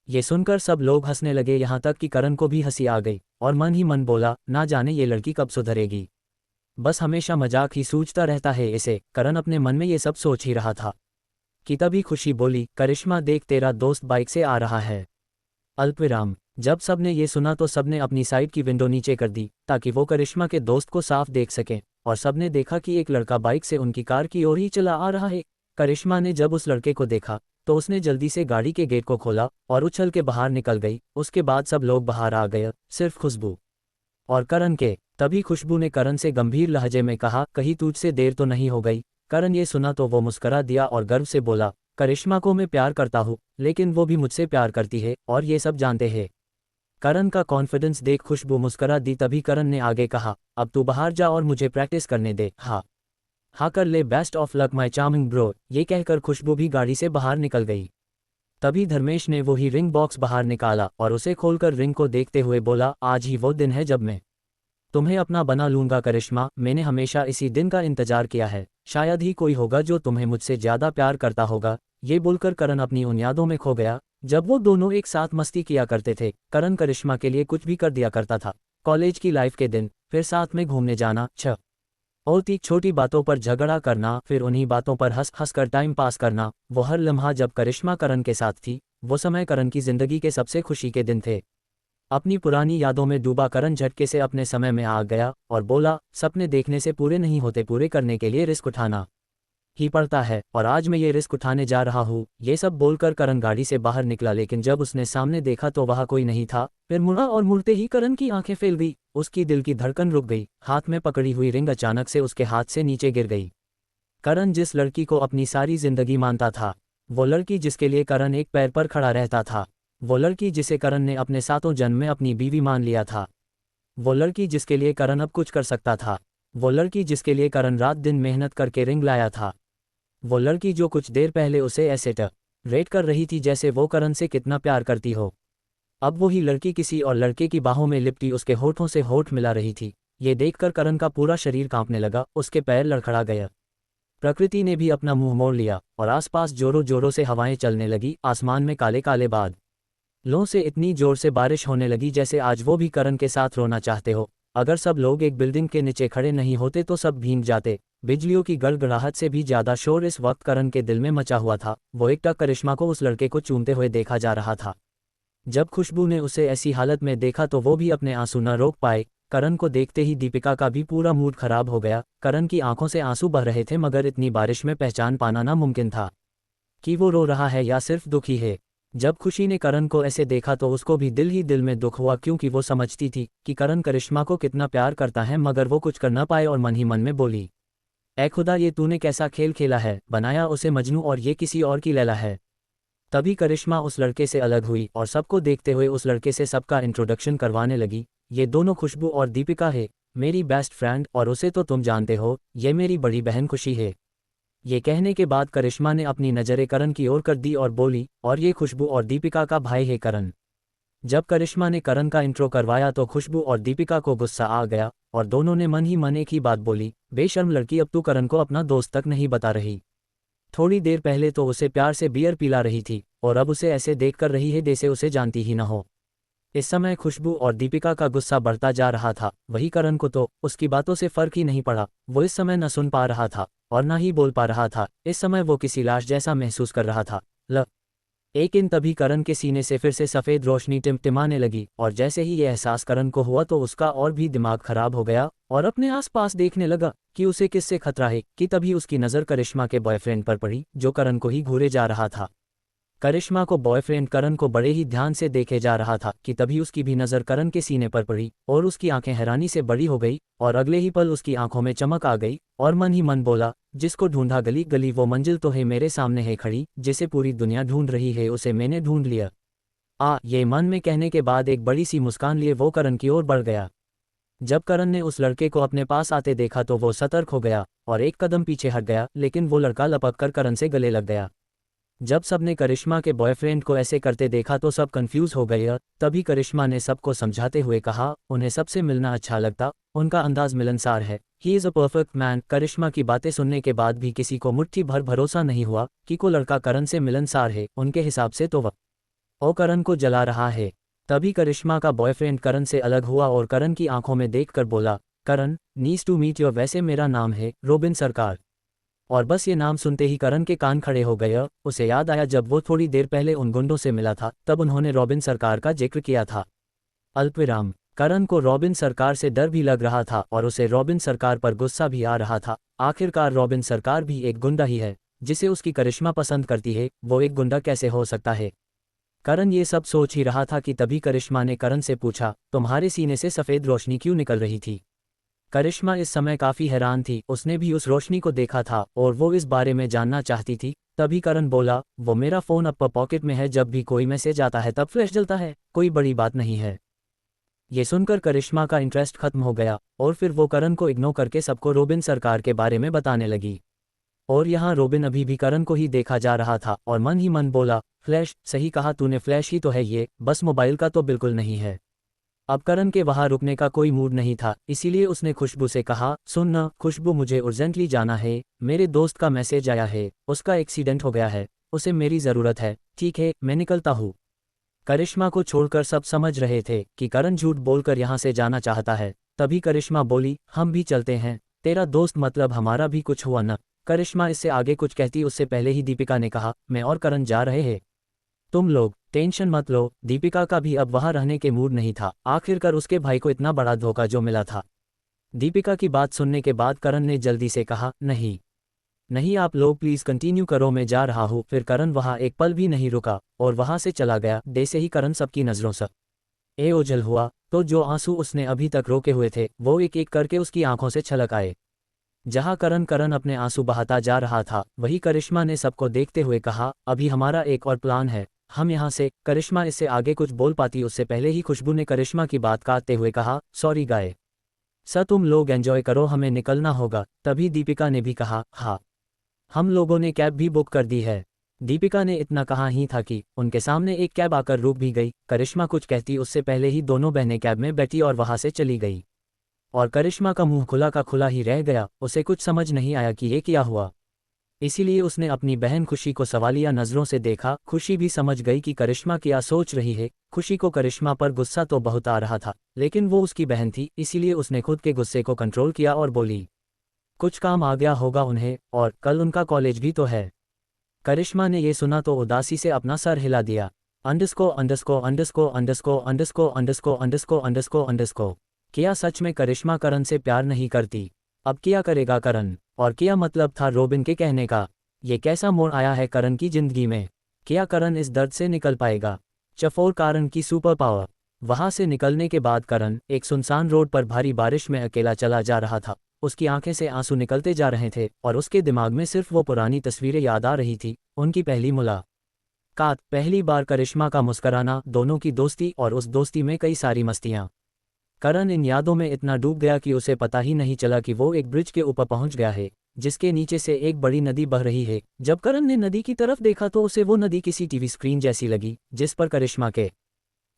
ये सुनकर सब लोग हंसने लगे, यहाँ तक कि करण को भी हंसी आ गई और मन ही मन बोला, ना जाने ये लड़की कब सुधरेगी, बस हमेशा मजाक ही सूझता रहता है इसे। करण अपने मन में ये सब सोच ही रहा था कि तभी खुशी बोली, करिश्मा देख तेरा दोस्त बाइक से आ रहा है। अल्पविराम। जब सबने ये सुना तो सबने अपनी साइड की विंडो नीचे कर दी ताकि वो करिश्मा के दोस्त को साफ देख सकें, और सबने देखा कि एक लड़का बाइक से उनकी कार की ओर ही चला आ रहा है। करिश्मा ने जब उस लड़के को देखा तो उसने जल्दी से गाड़ी के गेट को खोला और उछल के बाहर निकल गई। उसके बाद सब लोग बाहर आ गए, सिर्फ खुशबू और करण के। तभी खुशबू ने करण से गंभीर लहजे में कहा, कहीं तुझसे देर तो नहीं हो गई। करण ये सुना तो वो मुस्करा दिया और गर्व से बोला, करिश्मा को मैं प्यार करता हूँ, लेकिन वो भी मुझसे प्यार करती है और ये सब जानते हैं। करण का कॉन्फिडेंस देख खुशबू मुस्करा दी। तभी करण ने आगे कहा, अब तू बाहर जा और मुझे प्रैक्टिस करने दे। हाँ कर ले, best of luck my charming bro. ये कहकर खुशबू भी गाड़ी से बाहर निकल गई। तभी धर्मेश ने वही रिंग बॉक्स बाहर निकाला और उसे खोलकर रिंग को देखते हुए बोला, आज ही वो दिन है जब मैं तुम्हें अपना बना लूंगा करिश्मा। मैंने हमेशा इसी दिन का इंतजार किया है, शायद ही कोई होगा जो तुम्हें मुझसे ज्यादा प्यार करता होगा। ये बोलकर करण अपनी उन यादों में खो गया जब वो दोनों एक साथ मस्ती किया करते थे। करण करिश्मा के लिए कुछ भी कर दिया करता था। कॉलेज की लाइफ के दिन, फिर साथ में घूमने जाना, और छोटी बातों पर झगड़ा करना, फिर उन्हीं बातों पर हंस हंस कर टाइम पास करना। वो हर लम्हा जब करिश्मा करण के साथ थी, वो समय करण की जिंदगी के सबसे खुशी के दिन थे। अपनी पुरानी यादों में डूबा करण झटके से अपने समय में आ गया और बोला, सपने देखने से पूरे नहीं होते, पूरे करने के लिए रिस्क उठाना ही पड़ता है, और आज मैं ये रिस्क उठाने जा रहा हूँ। ये सब बोलकर करण गाड़ी से बाहर निकला, लेकिन जब उसने सामने देखा तो वहाँ कोई नहीं था। फिर मुड़ा और मुड़ते ही करण की आंखें फैल गई। उसकी दिल की धड़कन रुक गई। हाथ में पकड़ी हुई रिंग अचानक से उसके हाथ से नीचे गिर गई। करण जिस लड़की को अपनी सारी जिंदगी मानता था, वो लड़की जिसके लिए करण एक पैर पर खड़ा रहता था, वो लड़की जिसे करण ने अपने सातों जन्म में अपनी बीवी मान लिया था, वो लड़की जिसके लिए करण अब कुछ कर सकता था, वो लड़की जिसके लिए करण रात दिन मेहनत करके रिंग लाया था, वो लड़की जो कुछ देर पहले उसे ऐसे रेट कर रही थी जैसे वो करण से कितना प्यार करती हो। अब वही लड़की किसी और लड़के की बाहों में लिपटी उसके होठों से होठ मिला रही थी। ये देखकर करण का पूरा शरीर कांपने लगा, उसके पैर लड़खड़ा गया। प्रकृति ने भी अपना मुंह मोड़ लिया और आसपास जोरों जोरों से हवाएं चलने लगी। आसमान में काले काले बादलों से इतनी जोर से बारिश होने लगी जैसे आज वो भी करण के साथ रोना चाहते हो। अगर सब लोग एक बिल्डिंग के नीचे खड़े नहीं होते तो सब भीग जाते। बिजलियों की गड़गड़ाहट से भी ज्यादा शोर इस वक्त करण के दिल में मचा हुआ था। वो एकटक करिश्मा को उस लड़के को चूमते हुए देखा जा रहा था। जब खुशबू ने उसे ऐसी हालत में देखा तो वो भी अपने आंसू न रोक पाए। करण को देखते ही दीपिका का भी पूरा मूड खराब हो गया। करण की आंखों से आंसू बह रहे थे, मगर इतनी बारिश में पहचान पाना नामुमकिन था कि वो रो रहा है या सिर्फ दुखी है। जब खुशी ने करण को ऐसे देखा तो उसको भी दिल ही दिल में दुख हुआ, क्योंकि वो समझती थी कि करण करिश्मा को कितना प्यार करता है, मगर वो कुछ कर ना पाए और मन ही मन में बोली, ऐ खुदा, ये तूने कैसा खेल खेला है, बनाया उसे मजनू और ये किसी और की लैला है। तभी करिश्मा उस लड़के से अलग हुई और सबको देखते हुए उस लड़के से सबका इंट्रोडक्शन करवाने लगी। ये दोनों खुशबू और दीपिका है, मेरी बेस्ट फ्रेंड, और उसे तो तुम जानते हो, ये मेरी बड़ी बहन खुशी है। ये कहने के बाद करिश्मा ने अपनी नज़रें करण की ओर कर दी और बोली, और ये खुशबू और दीपिका का भाई है करण। जब करिश्मा ने करण का इंट्रो करवाया तो खुशबू और दीपिका को गुस्सा आ गया और दोनों ने मन ही मन एक ही बात बोली, बेशर्म लड़की, अब तू करण को अपना दोस्त तक नहीं बता रही। थोड़ी देर पहले तो उसे प्यार से बियर पिला रही थी और अब उसे ऐसे देख कर रही है जैसे उसे जानती ही न हो। इस समय खुशबू और दीपिका का गुस्सा बढ़ता जा रहा था। वही करण को तो उसकी बातों से फर्क ही नहीं पड़ा। वो इस समय न सुन पा रहा था और न ही बोल पा रहा था। इस समय वो किसी लाश जैसा महसूस कर रहा था। एक इन तभी करण के सीने से फिर से सफ़ेद रोशनी टिमटिमाने लगी और जैसे ही ये एहसास करण को हुआ तो उसका और भी दिमाग खराब हो गया और अपने आसपास देखने लगा कि उसे किससे खतरा है कि तभी उसकी नज़र करिश्मा के बॉयफ्रेंड पर पड़ी, जो करण को ही घूरे जा रहा था। करिश्मा को बॉयफ्रेंड करण को बड़े ही ध्यान से देखे जा रहा था कि तभी उसकी भी नज़र करण के सीने पर पड़ी और उसकी आंखें हैरानी से बड़ी हो गई और अगले ही पल उसकी आंखों में चमक आ गई और मन ही मन बोला, जिसको ढूंढा गली गली वो मंजिल तो है मेरे सामने है खड़ी, जिसे पूरी दुनिया ढूंढ रही है उसे मैंने ढूंढ लिया। ये मन में कहने के बाद एक बड़ी सी मुस्कान लिए वो करण की ओर बढ़ गया। जब करण ने उस लड़के को अपने पास आते देखा तो वो सतर्क हो गया और एक कदम पीछे हट गया, लेकिन वो लड़का लपक कर करण से गले लग गया। जब सबने करिश्मा के बॉयफ्रेंड को ऐसे करते देखा तो सब कंफ्यूज हो गए। तभी करिश्मा ने सबको समझाते हुए कहा, उन्हें सबसे मिलना अच्छा लगता, उनका अंदाज मिलनसार है, he is a perfect man. Karishma की बातें सुनने के बाद भी किसी को मुट्ठी भर भरोसा नहीं हुआ कि कोई लड़का करण से मिलनसार है। उनके हिसाब से तो वह करण को जला रहा है। तभी करिश्मा का बॉयफ्रेंड करण से अलग हुआ और करण की आंखों में देखकर बोला, करण, नीड्स टू मीट योर, वैसे मेरा नाम है रॉबिन सरकार। और बस ये नाम सुनते ही करण के कान खड़े हो गए। उसे याद आया जब वो थोड़ी देर पहले उन गुंडों से मिला था तब उन्होंने रॉबिन सरकार का जिक्र किया था। अल्पविराम। करण को रॉबिन सरकार से डर भी लग रहा था और उसे रॉबिन सरकार पर गुस्सा भी आ रहा था। आखिरकार रॉबिन सरकार भी एक गुंडा ही है जिसे उसकी करिश्मा पसंद करती है, वो एक गुंडा कैसे हो सकता है। करण ये सब सोच ही रहा था कि तभी करिश्मा ने करण से पूछा, तुम्हारे सीने से सफ़ेद रोशनी क्यों निकल रही थी। करिश्मा इस समय काफ़ी हैरान थी, उसने भी उस रोशनी को देखा था और वो इस बारे में जानना चाहती थी। तभी करण बोला, वो मेरा फ़ोन अब पॉकेट में है, जब भी कोई मैसेज आता है तब फ्लैश जलता है, कोई बड़ी बात नहीं है। ये सुनकर करिश्मा का इंटरेस्ट खत्म हो गया और फिर वो करण को इग्नोर करके सबको रॉबिन सरकार के बारे में बताने लगी। और यहाँ रॉबिन अभी भी करण को ही देखा जा रहा था और मन ही मन बोला, फ्लैश, सही कहा तूने, फ्लैश ही तो है ये, बस मोबाइल का तो बिल्कुल नहीं है। अब करण के वहाँ रुकने का कोई मूड नहीं था, इसीलिए उसने खुशबू से कहा, सुन न खुशबू, मुझे अर्जेंटली जाना है, मेरे दोस्त का मैसेज आया है, उसका एक्सीडेंट हो गया है, उसे मेरी ज़रूरत है। ठीक है, मैं निकलता हूँ। करिश्मा को छोड़कर सब समझ रहे थे कि करण झूठ बोलकर यहाँ से जाना चाहता है। तभी करिश्मा बोली, हम भी चलते हैं, तेरा दोस्त मतलब हमारा भी कुछ हुआ न। करिश्मा इससे आगे कुछ कहती उससे पहले ही दीपिका ने कहा, मैं और करण जा रहे हैं, तुम लोग टेंशन मत लो। दीपिका का भी अब वहां रहने के मूड नहीं था, आखिरकार उसके भाई को इतना बड़ा धोखा जो मिला था। दीपिका की बात सुनने के बाद करण ने जल्दी से कहा, नहीं नहीं, आप लोग प्लीज़ कंटिन्यू करो, मैं जा रहा हूँ। फिर करण वहाँ एक पल भी नहीं रुका और वहाँ से चला गया। जैसे ही करण सबकी नज़रों से ओझल हुआ तो जो आंसू उसने अभी तक रोके हुए थे वो एक एक करके उसकी आंखों से छलक आए। जहाँ करण अपने आंसू बहाता जा रहा था वही करिश्मा ने सबको देखते हुए कहा, अभी हमारा एक और प्लान है, हम यहाँ से। करिश्मा इससे आगे कुछ बोल पाती उससे पहले ही खुशबू ने करिश्मा की बात काटते हुए कहा, सॉरी गाय सर, तुम लोग एंजॉय करो, हमें निकलना होगा। तभी दीपिका ने भी कहा, हाँ, हम लोगों ने कैब भी बुक कर दी है। दीपिका ने इतना कहा ही था कि उनके सामने एक कैब आकर रुक भी गई। करिश्मा कुछ कहती उससे पहले ही दोनों बहनें कैब में बैठी और वहां से चली गई और करिश्मा का मुंह खुला का खुला ही रह गया। उसे कुछ समझ नहीं आया कि ये क्या हुआ, इसीलिए उसने अपनी बहन खुशी को सवालिया नज़रों से देखा। खुशी भी समझ गई कि करिश्मा क्या सोच रही है। खुशी को करिश्मा पर गुस्सा तो बहुत आ रहा था, लेकिन वो उसकी बहन थी, इसीलिए उसने खुद के गुस्से को कंट्रोल किया और बोली, कुछ काम आ गया होगा उन्हें, और कल उनका कॉलेज भी तो है। करिश्मा ने यह सुना तो उदासी से अपना सर हिला दिया। अंडरस्को अंडरस्को अंडरस्को अंडरस्को अंडरस्को अंडरस्को अंडरस्को अंडरस्को अंडरस्को किया सच में करिश्मा करण से प्यार नहीं करती? अब क्या करेगा करण? और क्या मतलब था रॉबिन के कहने का? ये कैसा मोड़ आया है करण की जिंदगी में? क्या करण इस दर्द से निकल पाएगा? चफोर करण की सुपर पावर। वहां से निकलने के बाद करण एक सुनसान रोड पर भारी बारिश में अकेला चला जा रहा था। उसकी आंखें से आंसू निकलते जा रहे थे और उसके दिमाग में सिर्फ वो पुरानी तस्वीरें याद आ रही थी, उनकी पहली मुलाकात, पहली बार करिश्मा का मुस्कुराना, दोनों की दोस्ती और उस दोस्ती में कई सारी मस्तियां। करण इन यादों में इतना डूब गया कि उसे पता ही नहीं चला कि वो एक ब्रिज के ऊपर पहुंच गया है, जिसके नीचे से एक बड़ी नदी बह रही है। जब करण ने नदी की तरफ देखा तो उसे वो नदी किसी टीवी स्क्रीन जैसी लगी, जिस पर करिश्मा के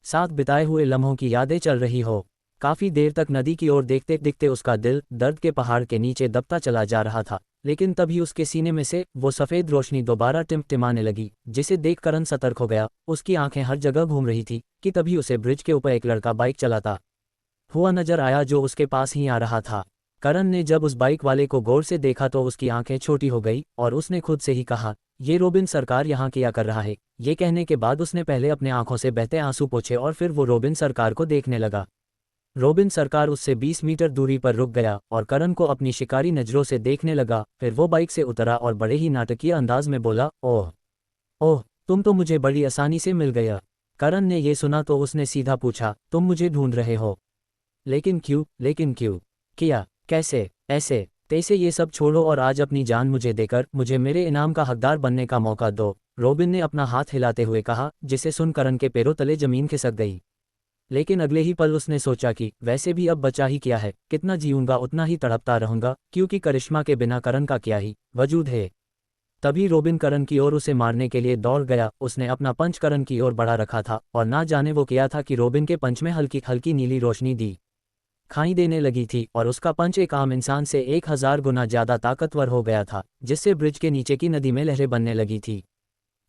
साथ बिताए हुए लम्हों की यादें चल रही हो। काफी देर तक नदी की ओर देखते देखते उसका दिल दर्द के पहाड़ के नीचे दबता चला जा रहा था, लेकिन तभी उसके सीने में से वो सफेद रोशनी दोबारा टिमटिमाने लगी, जिसे देख करण सतर्क हो गया। उसकी आंखें हर जगह घूम रही थी कि तभी उसे ब्रिज के ऊपर एक लड़का बाइक चलाता हुआ नजर आया जो उसके पास ही आ रहा था। करण ने जब उस बाइक वाले को गौर से देखा तो उसकी आंखें छोटी हो गई और उसने खुद से ही कहा, ये रॉबिन सरकार यहाँ क्या कर रहा है? ये कहने के बाद उसने पहले अपने आंखों से बहते आंसू पोंछे और फिर वो रॉबिन सरकार को देखने लगा। रॉबिन सरकार उससे 20 मीटर दूरी पर रुक गया और करण को अपनी शिकारी नजरों से देखने लगा। फिर वो बाइक से उतरा और बड़े ही नाटकीय अंदाज में बोला, ओह ओह, तुम तो मुझे बड़ी आसानी से मिल गया। करण ने ये सुना तो उसने सीधा पूछा, तुम मुझे ढूंढ रहे हो? लेकिन क्यों? किया, कैसे, ऐसे तैसे? ये सब छोड़ो और आज अपनी जान मुझे देकर मुझे मेरे इनाम का हकदार बनने का मौका दो, रॉबिन ने अपना हाथ हिलाते हुए कहा, जिसे सुन करण के पैरों तले जमीन खिसक गई। लेकिन अगले ही पल उसने सोचा कि वैसे भी अब बचा ही क्या है, कितना जीऊंगा उतना ही तड़पता रहूंगा, क्योंकि करिश्मा के बिना करण का क्या ही वजूद है। तभी रॉबिन करण की ओर उसे मारने के लिए दौड़ गया। उसने अपना पंच करण की ओर बढ़ा रखा था और ना जाने वो किया था कि रॉबिन के पंच में हल्की हल्की नीली रोशनी दी खाई देने लगी थी और उसका पंच एक आम इंसान से 1000 गुना ज्यादा ताकतवर हो गया था, जिससे ब्रिज के नीचे की नदी में लहरें बनने लगी थी।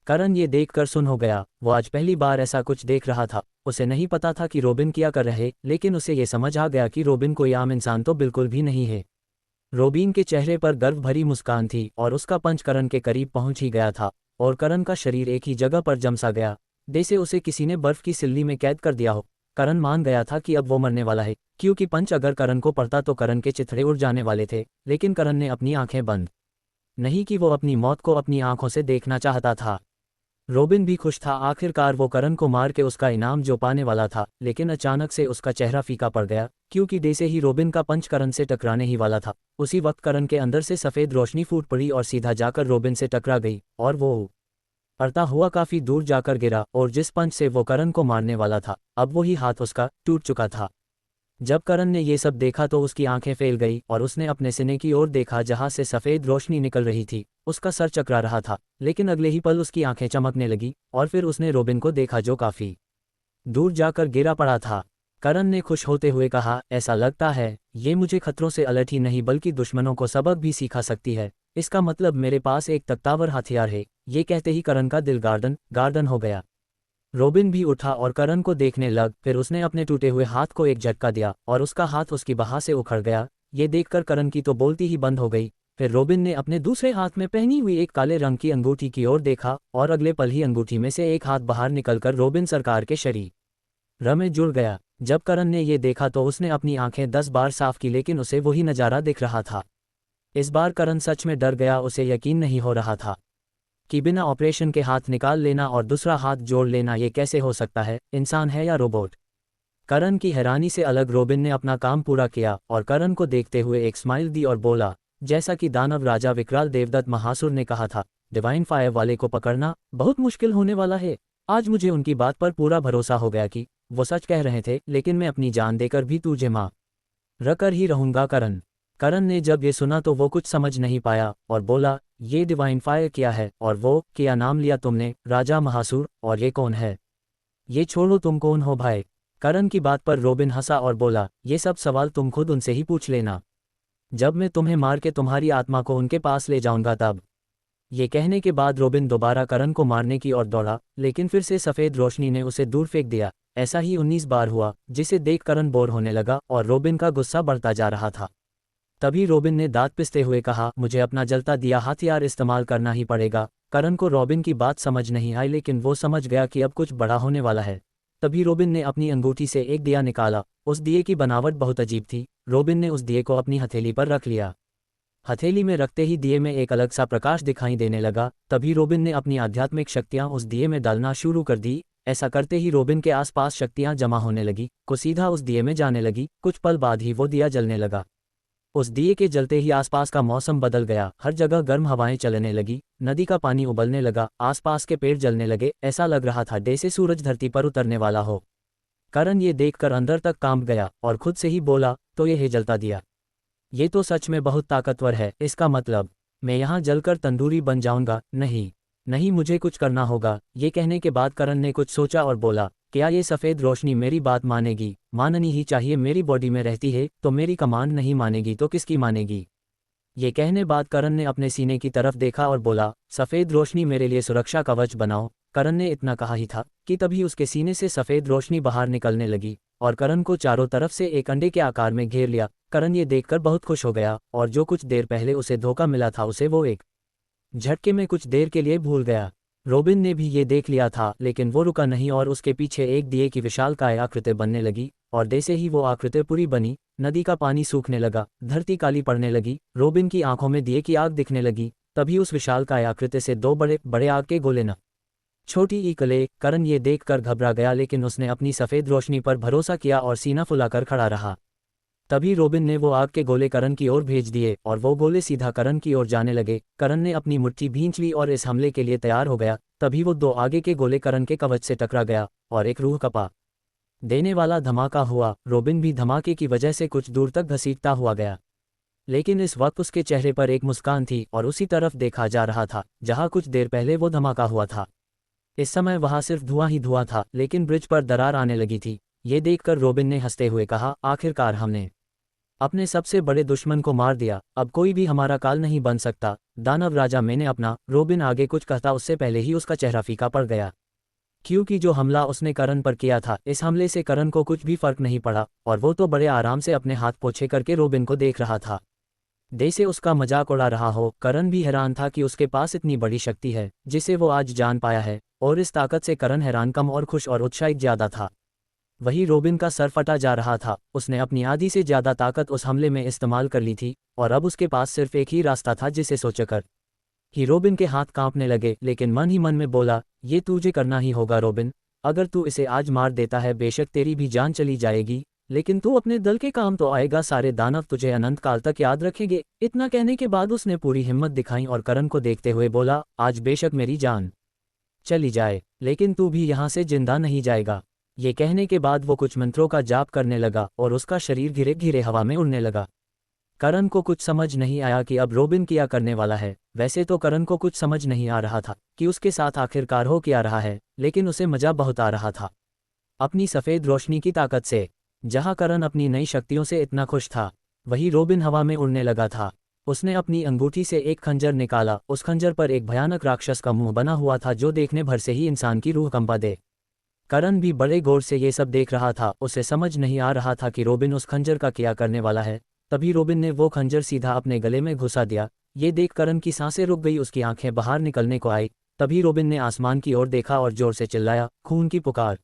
करण ये देखकर सुन हो गया। वो आज पहली बार ऐसा कुछ देख रहा था। उसे नहीं पता था कि रॉबिन क्या कर रहे, लेकिन उसे ये समझ आ गया कि रॉबिन कोई आम इंसान तो बिल्कुल भी नहीं है। रॉबिन के चेहरे पर गर्व भरी मुस्कान थी और उसका पंच करण के करीब पहुंच ही गया था और करण का शरीर एक ही जगह पर जम सा गया, जैसे उसे किसी ने बर्फ की सिल्ली में कैद कर दिया हो। करण मान गया था कि अब वो मरने वाला है, क्योंकि पंच अगर करण को पड़ता तो करण के चिथड़े उड़ जाने वाले थे। लेकिन करण ने अपनी आंखें बंद नहीं की, वो अपनी मौत को अपनी आंखों से देखना चाहता था। रॉबिन भी खुश था, आखिरकार वो करण को मार के उसका इनाम जो पाने वाला था। लेकिन अचानक से उसका चेहरा फीका पड़ गया, क्योंकि जैसे ही रॉबिन का पंच करण से टकराने ही वाला था, उसी वक्त करण के अंदर से सफ़ेद रोशनी फूट पड़ी और सीधा जाकर रॉबिन से टकरा गई और वो अड़ता हुआ काफी दूर जाकर गिरा। और जिस पंच से वो करण को मारने वाला था, अब वही हाथ उसका टूट चुका था। जब करण ने ये सब देखा तो उसकी आंखें फैल गई और उसने अपने सीने की ओर देखा जहां से सफ़ेद रोशनी निकल रही थी। उसका सर चकरा रहा था, लेकिन अगले ही पल उसकी आंखें चमकने लगी और फिर उसने रॉबिन को देखा जो काफी दूर जाकर गिरा पड़ा था। करण ने खुश होते हुए कहा, ऐसा लगता है ये मुझे खतरों से अलर्ट ही नहीं बल्कि दुश्मनों को सबक भी सिखा सकती है। इसका मतलब मेरे पास एक तख्तावर हथियार है। ये कहते ही करण का दिल गार्डन हो गया। रॉबिन भी उठा और करण को देखने लग। फिर उसने अपने टूटे हुए हाथ को एक झटका दिया और उसका हाथ उसकी बाह से उखड़ गया। ये देखकर करण की तो बोलती ही बंद हो गई। फिर रॉबिन ने अपने दूसरे हाथ में पहनी हुई एक काले रंग की अंगूठी की ओर देखा और अगले पल ही अंगूठी में से एक हाथ बाहर निकलकर रॉबिन सरकार के शरीर में जुड़ गया। जब करण ने ये देखा तो उसने अपनी आंखें 10 बार साफ की, लेकिन उसे वही नज़ारा दिख रहा था। इस बार करण सच में डर गया। उसे यकीन नहीं हो रहा था कि बिना ऑपरेशन के हाथ निकाल लेना और दूसरा हाथ जोड़ लेना ये कैसे हो सकता है, इंसान है या रोबोट। करण की हैरानी से अलग रॉबिन ने अपना काम पूरा किया और करण को देखते हुए एक स्माइल दी और बोला, जैसा कि दानव राजा विकराल देवदत्त महासुर ने कहा था, डिवाइन फायर वाले को पकड़ना बहुत मुश्किल होने वाला है। आज मुझे उनकी बात पर पूरा भरोसा हो गया कि वो सच कह रहे थे, लेकिन मैं अपनी जान देकर भी तुझे मां रखकर ही रहूंगा। करण ने जब ये सुना तो वो कुछ समझ नहीं पाया और बोला, ये डिवाइन फायर क्या है और वो क्या नाम लिया तुमने, राजा महासुर, और ये कौन है? ये छोड़ो, तुम कौन हो भाई? करण की बात पर रॉबिन हंसा और बोला, ये सब सवाल तुम खुद उनसे ही पूछ लेना। जब मैं तुम्हें मार के तुम्हारी आत्मा को उनके पास ले जाऊंगा तब। ये कहने के बाद रॉबिन दोबारा करण को मारने की ओर दौड़ा, लेकिन फिर से सफ़ेद रोशनी ने उसे दूर फेंक दिया। ऐसा ही 19 बार हुआ, जिसे देख करण बोर होने लगा और रॉबिन का गुस्सा बढ़ता जा रहा था। तभी रॉबिन ने दांत पिसते हुए कहा, मुझे अपना जलता दिया हथियार इस्तेमाल करना ही पड़ेगा। करण को रॉबिन की बात समझ नहीं आई, लेकिन वो समझ गया कि अब कुछ बड़ा होने वाला है। तभी रॉबिन ने अपनी अंगूठी से एक दिया निकाला, उस दिए की बनावट बहुत अजीब थी। रोबिन ने उस दिए को अपनी हथेली पर रख लिया। हथेली में रखते ही दिए में एक अलग सा प्रकाश दिखाई देने लगा। तभी रोबिन ने अपनी आध्यात्मिक शक्तियां उस दिए में डालना शुरू कर दी। ऐसा करते ही रोबिन के आसपास शक्तियां जमा होने लगी, को सीधा उस दिए में जाने लगी। कुछ पल बाद ही वो दिया जलने लगा। उस दिए के जलते ही आसपास का मौसम बदल गया। हर जगह गर्म हवाएं चलने लगी, नदी का पानी उबलने लगा, आसपास के पेड़ जलने लगे। ऐसा लग रहा था जैसे सूरज धरती पर उतरने वाला हो। करण ये देखकर अंदर तक कांप गया और खुद से ही बोला, तो ये है जलता दिया। ये तो सच में बहुत ताकतवर है। इसका मतलब मैं यहाँ जलकर तंदूरी बन जाऊंगा? नहीं नहीं, मुझे कुछ करना होगा। ये कहने के बाद करण ने कुछ सोचा और बोला, क्या ये सफ़ेद रोशनी मेरी बात मानेगी? माननी ही चाहिए, मेरी बॉडी में रहती है तो मेरी कमांड नहीं मानेगी तो किसकी मानेगी? ये कहने बाद करण ने अपने सीने की तरफ देखा और बोला, सफ़ेद रोशनी मेरे लिए सुरक्षा कवच बनाओ। करण ने इतना कहा ही था कि तभी उसके सीने से सफ़ेद रोशनी बाहर निकलने लगी और करण को चारों तरफ से एक अंडे के आकार में घेर लिया। करण ये देखकर बहुत खुश हो गया और जो कुछ देर पहले उसे धोखा मिला था उसे वो एक झटके में कुछ देर के लिए भूल गया। रोबिन ने भी ये देख लिया था, लेकिन वो रुका नहीं और उसके पीछे एक दिए की विशालकाय आकृति बनने लगी और जैसे ही वो आकृति पूरी बनी, नदी का पानी सूखने लगा, धरती काली पड़ने लगी, रोबिन की आंखों में दिए की आग दिखने लगी। तभी उस विशालकाय आकृति से दो बड़े बड़े आग के गोले न छोटी ई कले। करण ये देखकर घबरा गया, लेकिन उसने अपनी सफ़ेद रोशनी पर भरोसा किया और सीना फुलाकर खड़ा रहा। तभी रोबिन ने वो आग के गोले करण की ओर भेज दिए और वो गोले सीधा करण की ओर जाने लगे। करण ने अपनी मुट्ठी भींच ली और इस हमले के लिए तैयार हो गया। तभी वो दो आगे के गोले करण के कवच से टकरा गया और एक रूह कपा देने वाला धमाका हुआ। रोबिन भी धमाके की वजह से कुछ दूर तक घसीटता हुआ गया, लेकिन इस वक्त उसके चेहरे पर एक मुस्कान थी और उसी तरफ देखा जा रहा था जहां कुछ देर पहले वो धमाका हुआ था। इस समय वहां सिर्फ धुआं ही धुआं था, लेकिन ब्रिज पर दरार आने लगी थी। ये देखकर रोबिन ने हंसते हुए कहा, आखिरकार हमने अपने सबसे बड़े दुश्मन को मार दिया, अब कोई भी हमारा काल नहीं बन सकता। दानव राजा मैंने अपना। रोबिन आगे कुछ कहता उससे पहले ही उसका चेहरा फीका पड़ गया, क्योंकि जो हमला उसने करण पर किया था, इस हमले से करण को कुछ भी फर्क नहीं पड़ा और वो तो बड़े आराम से अपने हाथ पोछे करके रोबिन को देख रहा था, जैसे उसका मजाक उड़ा रहा हो। करण भी हैरान था कि उसके पास इतनी बड़ी शक्ति है जिसे वो आज जान पाया है, और इस ताकत से करण हैरान कम और खुश और उत्साहित ज्यादा था। वही रोबिन का सर फटा जा रहा था। उसने अपनी आधी से ज्यादा ताकत उस हमले में इस्तेमाल कर ली थी और अब उसके पास सिर्फ एक ही रास्ता था, जिसे सोचकर ही रोबिन के हाथ कांपने लगे, लेकिन मन ही मन में बोला, ये तुझे करना ही होगा रोबिन। अगर तू इसे आज मार देता है, बेशक तेरी भी जान चली जाएगी, लेकिन तू अपने दल के काम तो आएगा। सारे दानव तुझे अनंत काल तक याद रखेंगे। इतना कहने के बाद उसने पूरी हिम्मत दिखाई और करण को देखते हुए बोला, आज बेशक मेरी जान चली जाए, लेकिन तू भी यहाँ से जिंदा नहीं जाएगा। ये कहने के बाद वो कुछ मंत्रों का जाप करने लगा और उसका शरीर धीरे धीरे हवा में उड़ने लगा। करण को कुछ समझ नहीं आया कि अब रोबिन क्या करने वाला है। वैसे तो करण को कुछ समझ नहीं आ रहा था कि उसके साथ आखिरकार हो क्या रहा है, लेकिन उसे मजा बहुत आ रहा था अपनी सफ़ेद रोशनी की ताकत से। जहाँ करण अपनी नई शक्तियों से इतना खुश था, वही रोबिन हवा में उड़ने लगा था। उसने अपनी अंगूठी से एक खंजर निकाला। उस खंजर पर एक भयानक राक्षस का मुंह बना हुआ था, जो देखने भर से ही इंसान की रूह कंपा दे। करण भी बड़े गौर से ये सब देख रहा था। उसे समझ नहीं आ रहा था कि रोबिन उस खंजर का क्या करने वाला है। तभी रोबिन ने वो खंजर सीधा अपने गले में घुसा दिया। ये देख करण की सांसें रुक गई, उसकी आंखें बाहर निकलने को आई। तभी रोबिन ने आसमान की ओर देखा और जोर से चिल्लाया, खून की पुकार।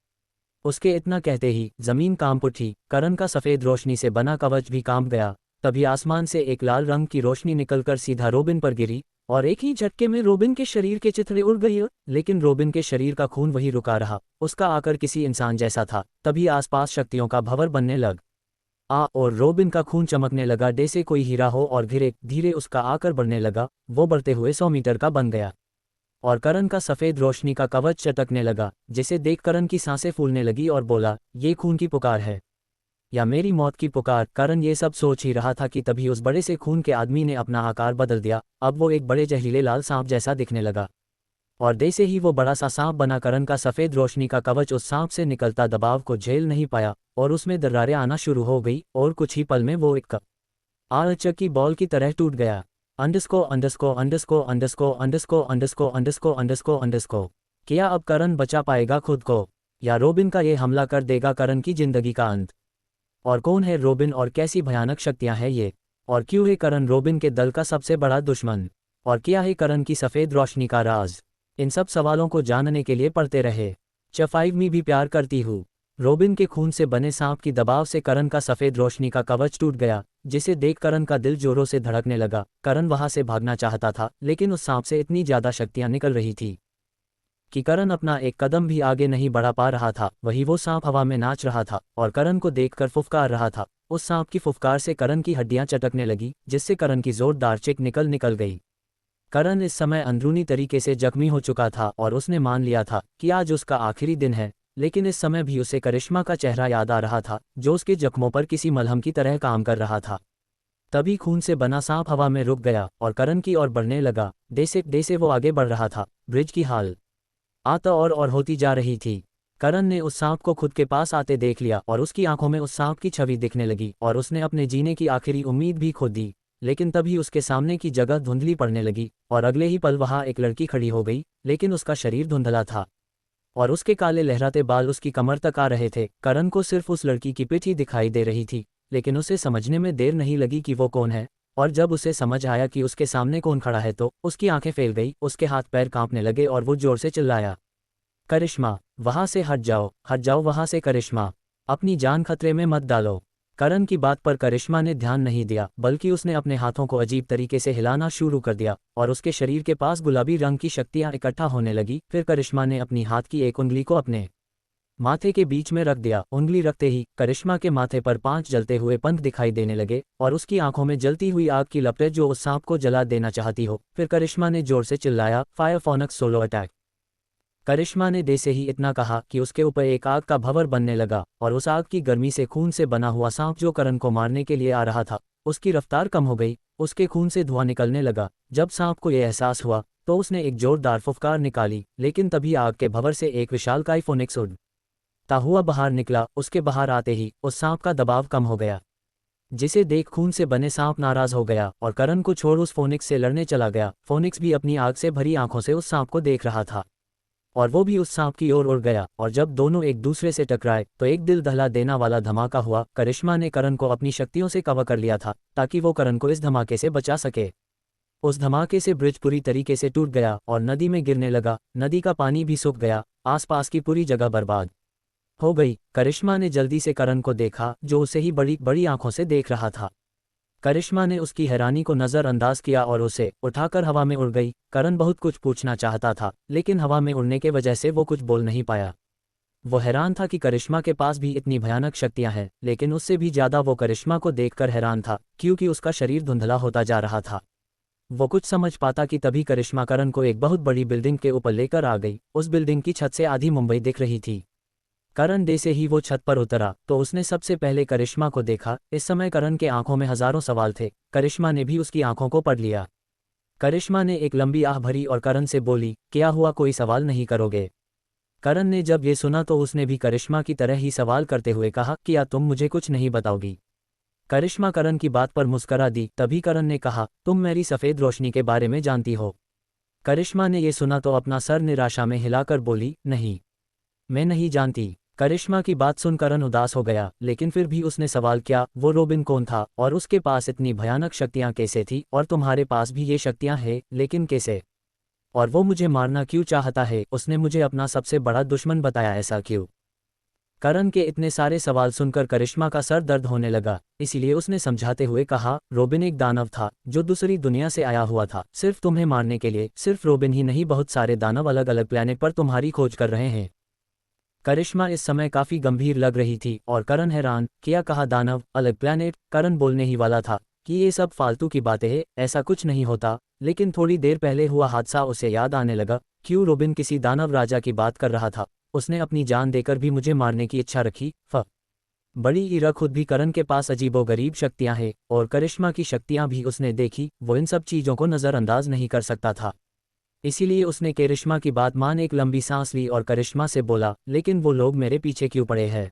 उसके इतना कहते ही जमीन कांप उठी। करण का सफ़ेद रोशनी से बना कवच भी कांप गया। तभी आसमान से एक लाल रंग की रोशनी निकलकर सीधा रोबिन पर गिरी और एक ही झटके में रोबिन के शरीर के चिथड़े उड़ गई। लेकिन रोबिन के शरीर का खून वही रुका रहा, उसका आकर किसी इंसान जैसा था। तभी आसपास शक्तियों का भंवर बनने लग और रोबिन का खून चमकने लगा जैसे कोई हीरा हो और धीरे धीरे उसका आकर बढ़ने लगा। वो बढ़ते हुए 100 मीटर का बन गया और करण का सफ़ेद रोशनी का कवच चटकने लगा, जिसे देख करण की सांसें फूलने लगी और बोला, ये खून की पुकार है या मेरी मौत की पुकार। करण ये सब सोच ही रहा था कि तभी उस बड़े से खून के आदमी ने अपना आकार बदल दिया। अब वो एक बड़े जहरीले लाल सांप जैसा दिखने लगा और जैसे ही वो बड़ा सा सांप बना, करण का सफ़ेद रोशनी का कवच उस सांप से निकलता दबाव को झेल नहीं पाया और उसमें दरारें आना शुरू हो गई और कुछ ही पल में वो एक आरचक की बॉल की तरह टूट गया। अंडस्को अंडस्को अंडस्को अंडस्को अंडस्को अंडस्को अंडस्को अंडस्को अंडस्को। क्या अब करण बचा पाएगा खुद को, या रोबिन का ये हमला कर देगा करण की जिंदगी का अंत? और कौन है रोबिन और कैसी भयानक शक्तियां हैं ये, और क्यों है करण रोबिन के दल का सबसे बड़ा दुश्मन, और क्या है करण की सफ़ेद रोशनी का राज? इन सब सवालों को जानने के लिए पढ़ते रहे। च5 में भी प्यार करती हूँ। रोबिन के खून से बने सांप की दबाव से करण का सफ़ेद रोशनी का कवच टूट गया, जिसे देख करण का दिल जोरों से धड़कने लगा। करण वहां से भागना चाहता था, लेकिन उस सांप से इतनी ज़्यादा शक्तियां निकल रही थी कि करण अपना एक कदम भी आगे नहीं बढ़ा पा रहा था। वही वो सांप हवा में नाच रहा था और करण को देखकर फुफकार रहा था। उस सांप की फुफकार से करण की हड्डियां चटकने लगी, जिससे करण की जोरदार चिक निकल गई। करण इस समय अंदरूनी तरीके से जख्मी हो चुका था और उसने मान लिया था कि आज उसका आखिरी दिन है, लेकिन इस समय भी उसे करिश्मा का चेहरा याद आ रहा था, जो उसके जख्मों पर किसी मलहम की तरह काम कर रहा था। तभी खून से बना सांप हवा में रुक गया और करण की ओर बढ़ने लगा। जैसे वो आगे बढ़ रहा था, ब्रिज की हाल आता और होती जा रही थी। करण ने उस सांप को खुद के पास आते देख लिया और उसकी आंखों में उस सांप की छवि दिखने लगी और उसने अपने जीने की आखिरी उम्मीद भी खो दी। लेकिन तभी उसके सामने की जगह धुंधली पड़ने लगी और अगले ही पल वहां एक लड़की खड़ी हो गई, लेकिन उसका शरीर धुंधला था और उसके काले लहराते बाल उसकी कमर तक आ रहे थे। करण को सिर्फ उस लड़की की पिठ ही दिखाई दे रही थी, लेकिन उसे समझने में देर नहीं लगी कि वो कौन है। और जब उसे समझ आया कि उसके सामने कौन खड़ा है तो उसकी आंखें फैल गई, उसके हाथ पैर कांपने लगे और वो जोर से चिल्लाया, करिश्मा, वहां से हट जाओ वहां से करिश्मा, अपनी जान खतरे में मत डालो। करण की बात पर करिश्मा ने ध्यान नहीं दिया, बल्कि उसने अपने हाथों को अजीब तरीके से हिलाना शुरू कर दिया और उसके शरीर के पास गुलाबी रंग की शक्तियां इकट्ठा होने लगी। फिर करिश्मा ने अपनी हाथ की एक उंगली को अपने माथे के बीच में रख दिया। उंगली रखते ही करिश्मा के माथे पर 5 जलते हुए पंख दिखाई देने लगे और उसकी आंखों में जलती हुई आग की लपटें जो उस सांप को जला देना चाहती हो। फिर करिश्मा ने जोर से चिल्लाया, फायर फोनक्स सोलो अटैक। करिश्मा ने दे से ही इतना कहा कि उसके ऊपर एक आग का भंवर बनने लगा और उस आग की गर्मी से खून से बना हुआ सांप जो करण को मारने के लिए आ रहा था, उसकी रफ्तार कम हो गई। उसके खून से धुआं निकलने लगा। जब सांप को यह एहसास हुआ तो उसने एक जोरदार फुफकार निकाली, लेकिन तभी आग के भंवर से एक विशालकाय फोनिक्स उड़ता हुआ बाहर निकला। उसके बाहर आते ही उस सांप का दबाव कम हो गया, जिसे देख खून से बने सांप नाराज हो गया और करण को छोड़ उस फोनिक्स से लड़ने चला गया। फोनिक्स भी अपनी आग से भरी आंखों से उस सांप को देख रहा था और वो भी उस सांप की ओर उड़ गया। और जब दोनों एक दूसरे से टकराए तो एक दिल दहला देना वाला धमाका हुआ। करिश्मा ने करण को अपनी शक्तियों से कवर कर लिया था ताकि वो करण को इस धमाके से बचा सके। उस धमाके से ब्रिज पूरी तरीके से टूट गया और नदी में गिरने लगा। नदी का पानी भी सूख गया, आसपास की पूरी जगह बर्बाद हो गई। करिश्मा ने जल्दी से करण को देखा, जो उसे ही बड़ी बड़ी आंखों से देख रहा था। करिश्मा ने उसकी हैरानी को नज़रअंदाज किया और उसे उठाकर हवा में उड़ गई। करण बहुत कुछ पूछना चाहता था, लेकिन हवा में उड़ने के वजह से वो कुछ बोल नहीं पाया। वो हैरान था कि करिश्मा के पास भी इतनी भयानक शक्तियां हैं, लेकिन उससे भी ज़्यादा वो करिश्मा को देखकर हैरान था, क्योंकि उसका शरीर धुंधला होता जा रहा था। वो कुछ समझ पाता कि तभी करिश्मा करण को एक बहुत बड़ी बिल्डिंग के ऊपर लेकर आ गई। उस बिल्डिंग की छत से आधी मुंबई दिख रही थी। करण जैसे ही वो छत पर उतरा तो उसने सबसे पहले करिश्मा को देखा। इस समय करण के आंखों में हजारों सवाल थे। करिश्मा ने भी उसकी आंखों को पढ़ लिया। करिश्मा ने एक लंबी आह भरी और करण से बोली, क्या हुआ, कोई सवाल नहीं करोगे? करण ने जब ये सुना तो उसने भी करिश्मा की तरह ही सवाल करते हुए कहा, क्या तुम मुझे कुछ नहीं बताओगी? करिश्मा करण की बात पर मुस्करा दी। तभी करण ने कहा, तुम मेरी सफ़ेद रोशनी के बारे में जानती हो? करिश्मा ने ये सुना तो अपना सर निराशा में हिलाकर बोली, नहीं, मैं नहीं जानती। करिश्मा की बात सुन करण उदास हो गया, लेकिन फिर भी उसने सवाल किया, वो रोबिन कौन था और उसके पास इतनी भयानक शक्तियां कैसे थी? और तुम्हारे पास भी ये शक्तियां हैं, लेकिन कैसे? और वो मुझे मारना क्यों चाहता है? उसने मुझे अपना सबसे बड़ा दुश्मन बताया, ऐसा क्यों? करण के इतने सारे सवाल सुनकर करिश्मा का सर दर्द होने लगा, इसीलिए उसने समझाते हुए कहा, रोबिन एक दानव था जो दूसरी दुनिया से आया हुआ था, सिर्फ तुम्हें मारने के लिए। सिर्फ रोबिन ही नहीं, बहुत सारे दानव अलग अलग प्लैनेट पर तुम्हारी खोज कर रहे हैं। करिश्मा इस समय काफी गंभीर लग रही थी और करण हैरान, क्या कहा दानव, अलग प्लैनेट? करण बोलने ही वाला था कि ये सब फालतू की बातें हैं, ऐसा कुछ नहीं होता। लेकिन थोड़ी देर पहले हुआ हादसा उसे याद आने लगा। क्यों रोबिन किसी दानव राजा की बात कर रहा था? उसने अपनी जान देकर भी मुझे मारने की इच्छा रखी। बड़ी ईरा खुद भी करण के पास अजीबोगरीब शक्तियां हैं और करिश्मा की शक्तियां भी उसने देखी। वो इन सब चीजों को नज़रअंदाज नहीं कर सकता था, इसीलिए उसने करिश्मा की बात मान एक लंबी सांस ली और करिश्मा से बोला, लेकिन वो लोग मेरे पीछे क्यों पड़े हैं?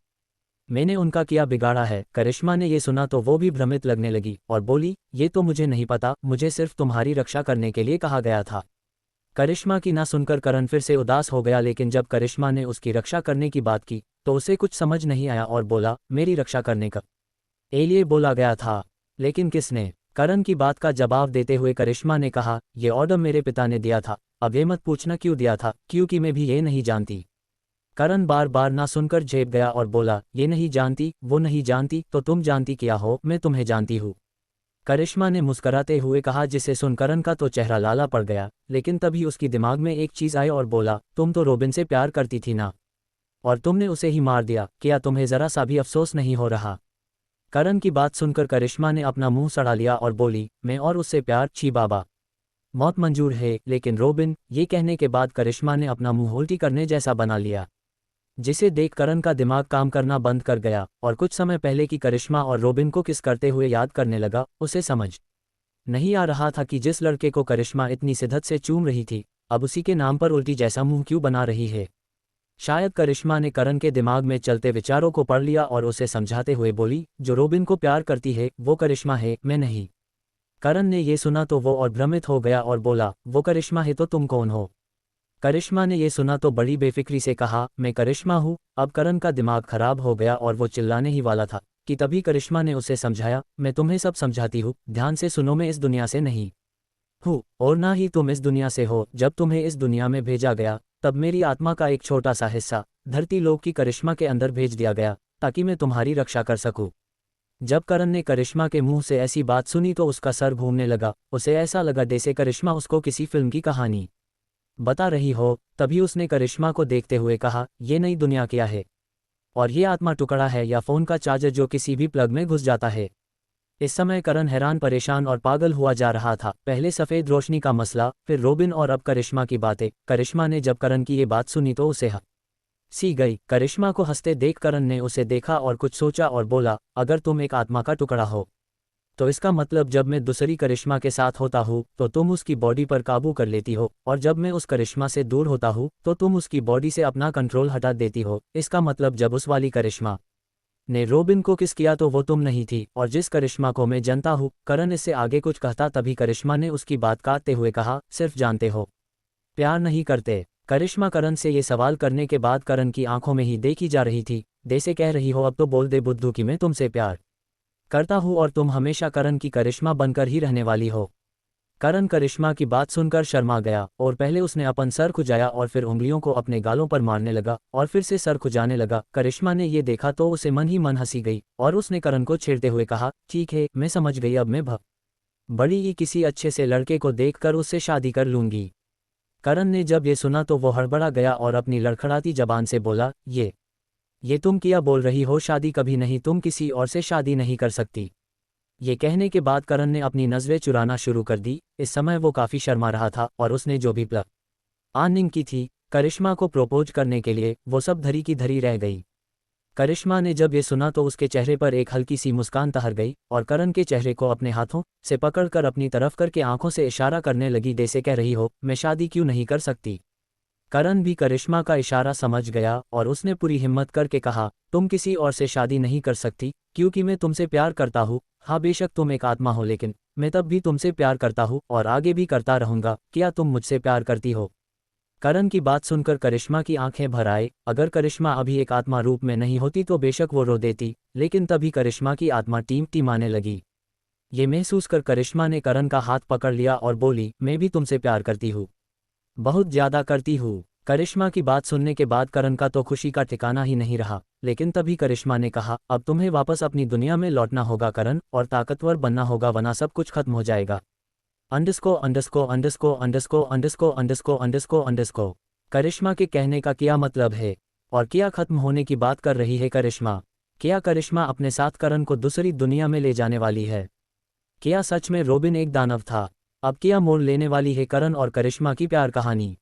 मैंने उनका क्या बिगाड़ा है? करिश्मा ने ये सुना तो वो भी भ्रमित लगने लगी और बोली, ये तो मुझे नहीं पता, मुझे सिर्फ तुम्हारी रक्षा करने के लिए कहा गया था। करिश्मा की ना सुनकर करण फिर से उदास हो गया, लेकिन जब करिश्मा ने उसकी रक्षा करने की बात की तो उसे कुछ समझ नहीं आया और बोला, मेरी रक्षा करने का लिए बोला गया था, लेकिन किसने? करण की बात का जवाब देते हुए करिश्मा ने कहा, यह ऑर्डर मेरे पिता ने दिया था। अब ये मत पूछना क्यों दिया था, क्योंकि मैं भी ये नहीं जानती। करण बार बार ना सुनकर झेप गया और बोला, ये नहीं जानती, वो नहीं जानती, तो तुम जानती क्या हो? मैं तुम्हें जानती हूँ। करिश्मा ने मुस्कराते हुए कहा, जिसे सुन करण का तो चेहरा लाला पड़ गया, लेकिन तभी उसकी दिमाग में एक चीज़ आई और बोला, तुम तो रॉबिन से प्यार करती थी ना, और तुमने उसे ही मार दिया, क्या तुम्हें ज़रा सा भी अफसोस नहीं हो रहा? करण की बात सुनकर करिश्मा ने अपना मुंह सड़ा लिया और बोली, मैं और उससे प्यार? छी बाबा, मौत मंजूर है, लेकिन रॉबिन। ये कहने के बाद करिश्मा ने अपना मुंह उल्टी करने जैसा बना लिया, जिसे देख करण का दिमाग काम करना बंद कर गया और कुछ समय पहले की करिश्मा और रॉबिन को किस करते हुए याद करने लगा। उसे समझ नहीं आ रहा था कि जिस लड़के को करिश्मा इतनी शिद्दत से चूम रही थी, अब उसी के नाम पर उल्टी जैसा मुंह क्यों बना रही है। शायद करिश्मा ने करण के दिमाग में चलते विचारों को पढ़ लिया और उसे समझाते हुए बोली, जो रॉबिन को प्यार करती है वो करिश्मा है, मैं नहीं। करण ने ये सुना तो वो और भ्रमित हो गया और बोला, वो करिश्मा है तो तुम कौन हो? करिश्मा ने ये सुना तो बड़ी बेफिक्री से कहा, मैं करिश्मा हूँ। अब करण का दिमाग खराब हो गया और वो चिल्लाने ही वाला था कि तभी करिश्मा ने उसे समझाया, मैं तुम्हें सब समझाती हूँ, ध्यान से सुनो, मैं इस दुनिया से नहीं हूँ और ना ही तुम इस दुनिया से हो। जब तुम्हें इस दुनिया में भेजा गया तब मेरी आत्मा का एक छोटा सा हिस्सा धरती लोक की करिश्मा के अंदर भेज दिया गया ताकि मैं तुम्हारी रक्षा कर सकूं। जब करण ने करिश्मा के मुंह से ऐसी बात सुनी तो उसका सर घूमने लगा। उसे ऐसा लगा जैसे करिश्मा उसको किसी फिल्म की कहानी बता रही हो। तभी उसने करिश्मा को देखते हुए कहा, ये नई दुनिया क्या है? और ये आत्मा टुकड़ा है या फ़ोन का चार्जर जो किसी भी प्लग में घुस जाता है? इस समय करण हैरान, परेशान और पागल हुआ जा रहा था। पहले सफ़ेद रोशनी का मसला, फिर रॉबिन और अब करिश्मा की बातें। करिश्मा ने जब करण की ये बात सुनी तो उसे सी गई। करिश्मा को हंसते देख करण ने उसे देखा और कुछ सोचा और बोला, अगर तुम एक आत्मा का टुकड़ा हो तो इसका मतलब जब मैं दूसरी करिश्मा के साथ होता हूँ तो तुम उसकी बॉडी पर काबू कर लेती हो, और जब मैं उस करिश्मा से दूर होता हूँ तो तुम उसकी बॉडी से अपना कंट्रोल हटा देती हो। इसका मतलब जब उस वाली करिश्मा ने रॉबिन को किस किया तो वो तुम नहीं थी, और जिस करिश्मा को मैं जानता हूँ। करण इससे आगे कुछ कहता तभी करिश्मा ने उसकी बात काटते हुए कहा, सिर्फ जानते हो, प्यार नहीं करते। करिश्मा करण से ये सवाल करने के बाद करण की आंखों में ही देखी जा रही थी, जैसे कह रही हो, अब तो बोल दे बुद्धू कि मैं तुमसे प्यार करता हूँ और तुम हमेशा करण की करिश्मा बनकर ही रहने वाली हो। करण करिश्मा की बात सुनकर शर्मा गया और पहले उसने अपन सर खुजाया और फिर उंगलियों को अपने गालों पर मारने लगा और फिर से सर खुजाने लगा। करिश्मा ने ये देखा तो उसे मन ही मन हंसी गई और उसने करण को छेड़ते हुए कहा, ठीक है, मैं समझ गई, अब मैं बड़ी ही किसी अच्छे से लड़के को देखकर उससे शादी कर लूंगी। करण ने जब ये सुना तो वो हड़बड़ा गया और अपनी लड़खड़ाती जबान से बोला, ये तुम क्या बोल रही हो? शादी कभी नहीं, तुम किसी और से शादी नहीं कर सकती। ये कहने के बाद करण ने अपनी नज़रें चुराना शुरू कर दी। इस समय वो काफ़ी शर्मा रहा था और उसने जो भी प्लानिंग की थी करिश्मा को प्रपोज करने के लिए, वो सब धरी की धरी रह गई। करिश्मा ने जब ये सुना तो उसके चेहरे पर एक हल्की सी मुस्कान तहर गई और करण के चेहरे को अपने हाथों से पकड़कर अपनी तरफ करके आंखों से इशारा करने लगी, जैसे कह रही हो, मैं शादी क्यों नहीं कर सकती। करण भी करिश्मा का इशारा समझ गया और उसने पूरी हिम्मत करके कहा, तुम किसी और से शादी नहीं कर सकती क्योंकि मैं तुमसे प्यार करता हूँ। हाँ, बेशक तुम एक आत्मा हो, लेकिन मैं तब भी तुमसे प्यार करता हूँ और आगे भी करता रहूंगा। क्या तुम मुझसे प्यार करती हो? करण की बात सुनकर करिश्मा की आंखें भर आए। अगर करिश्मा अभी एक आत्मा रूप में नहीं होती तो बेशक वो रो देती, लेकिन तभी करिश्मा की आत्मा टीमाने लगी। ये महसूस कर करिश्मा ने करण का हाथ पकड़ लिया और बोली, मैं भी तुमसे प्यार करती हूँ, बहुत ज़्यादा करती हूँ। करिश्मा की बात सुनने के बाद करण का तो खुशी का ठिकाना ही नहीं रहा, लेकिन तभी करिश्मा ने कहा, अब तुम्हें वापस अपनी दुनिया में लौटना होगा करण, और ताकतवर बनना होगा, वरना सब कुछ खत्म हो जाएगा। अंडरस्को अंडरस्को अंडरस्को अंडरस्को अंडरस्को अंडरस्को अंडरस्को अंडरस्को। करिश्मा के कहने का क्या मतलब है? और क्या खत्म होने की बात कर रही है करिश्मा? क्या करिश्मा अपने साथ करण को दूसरी दुनिया में ले जाने वाली है? क्या सच में रॉबिन एक दानव था? अब क्या मोड़ लेने वाली है करण और करिश्मा की प्यार कहानी?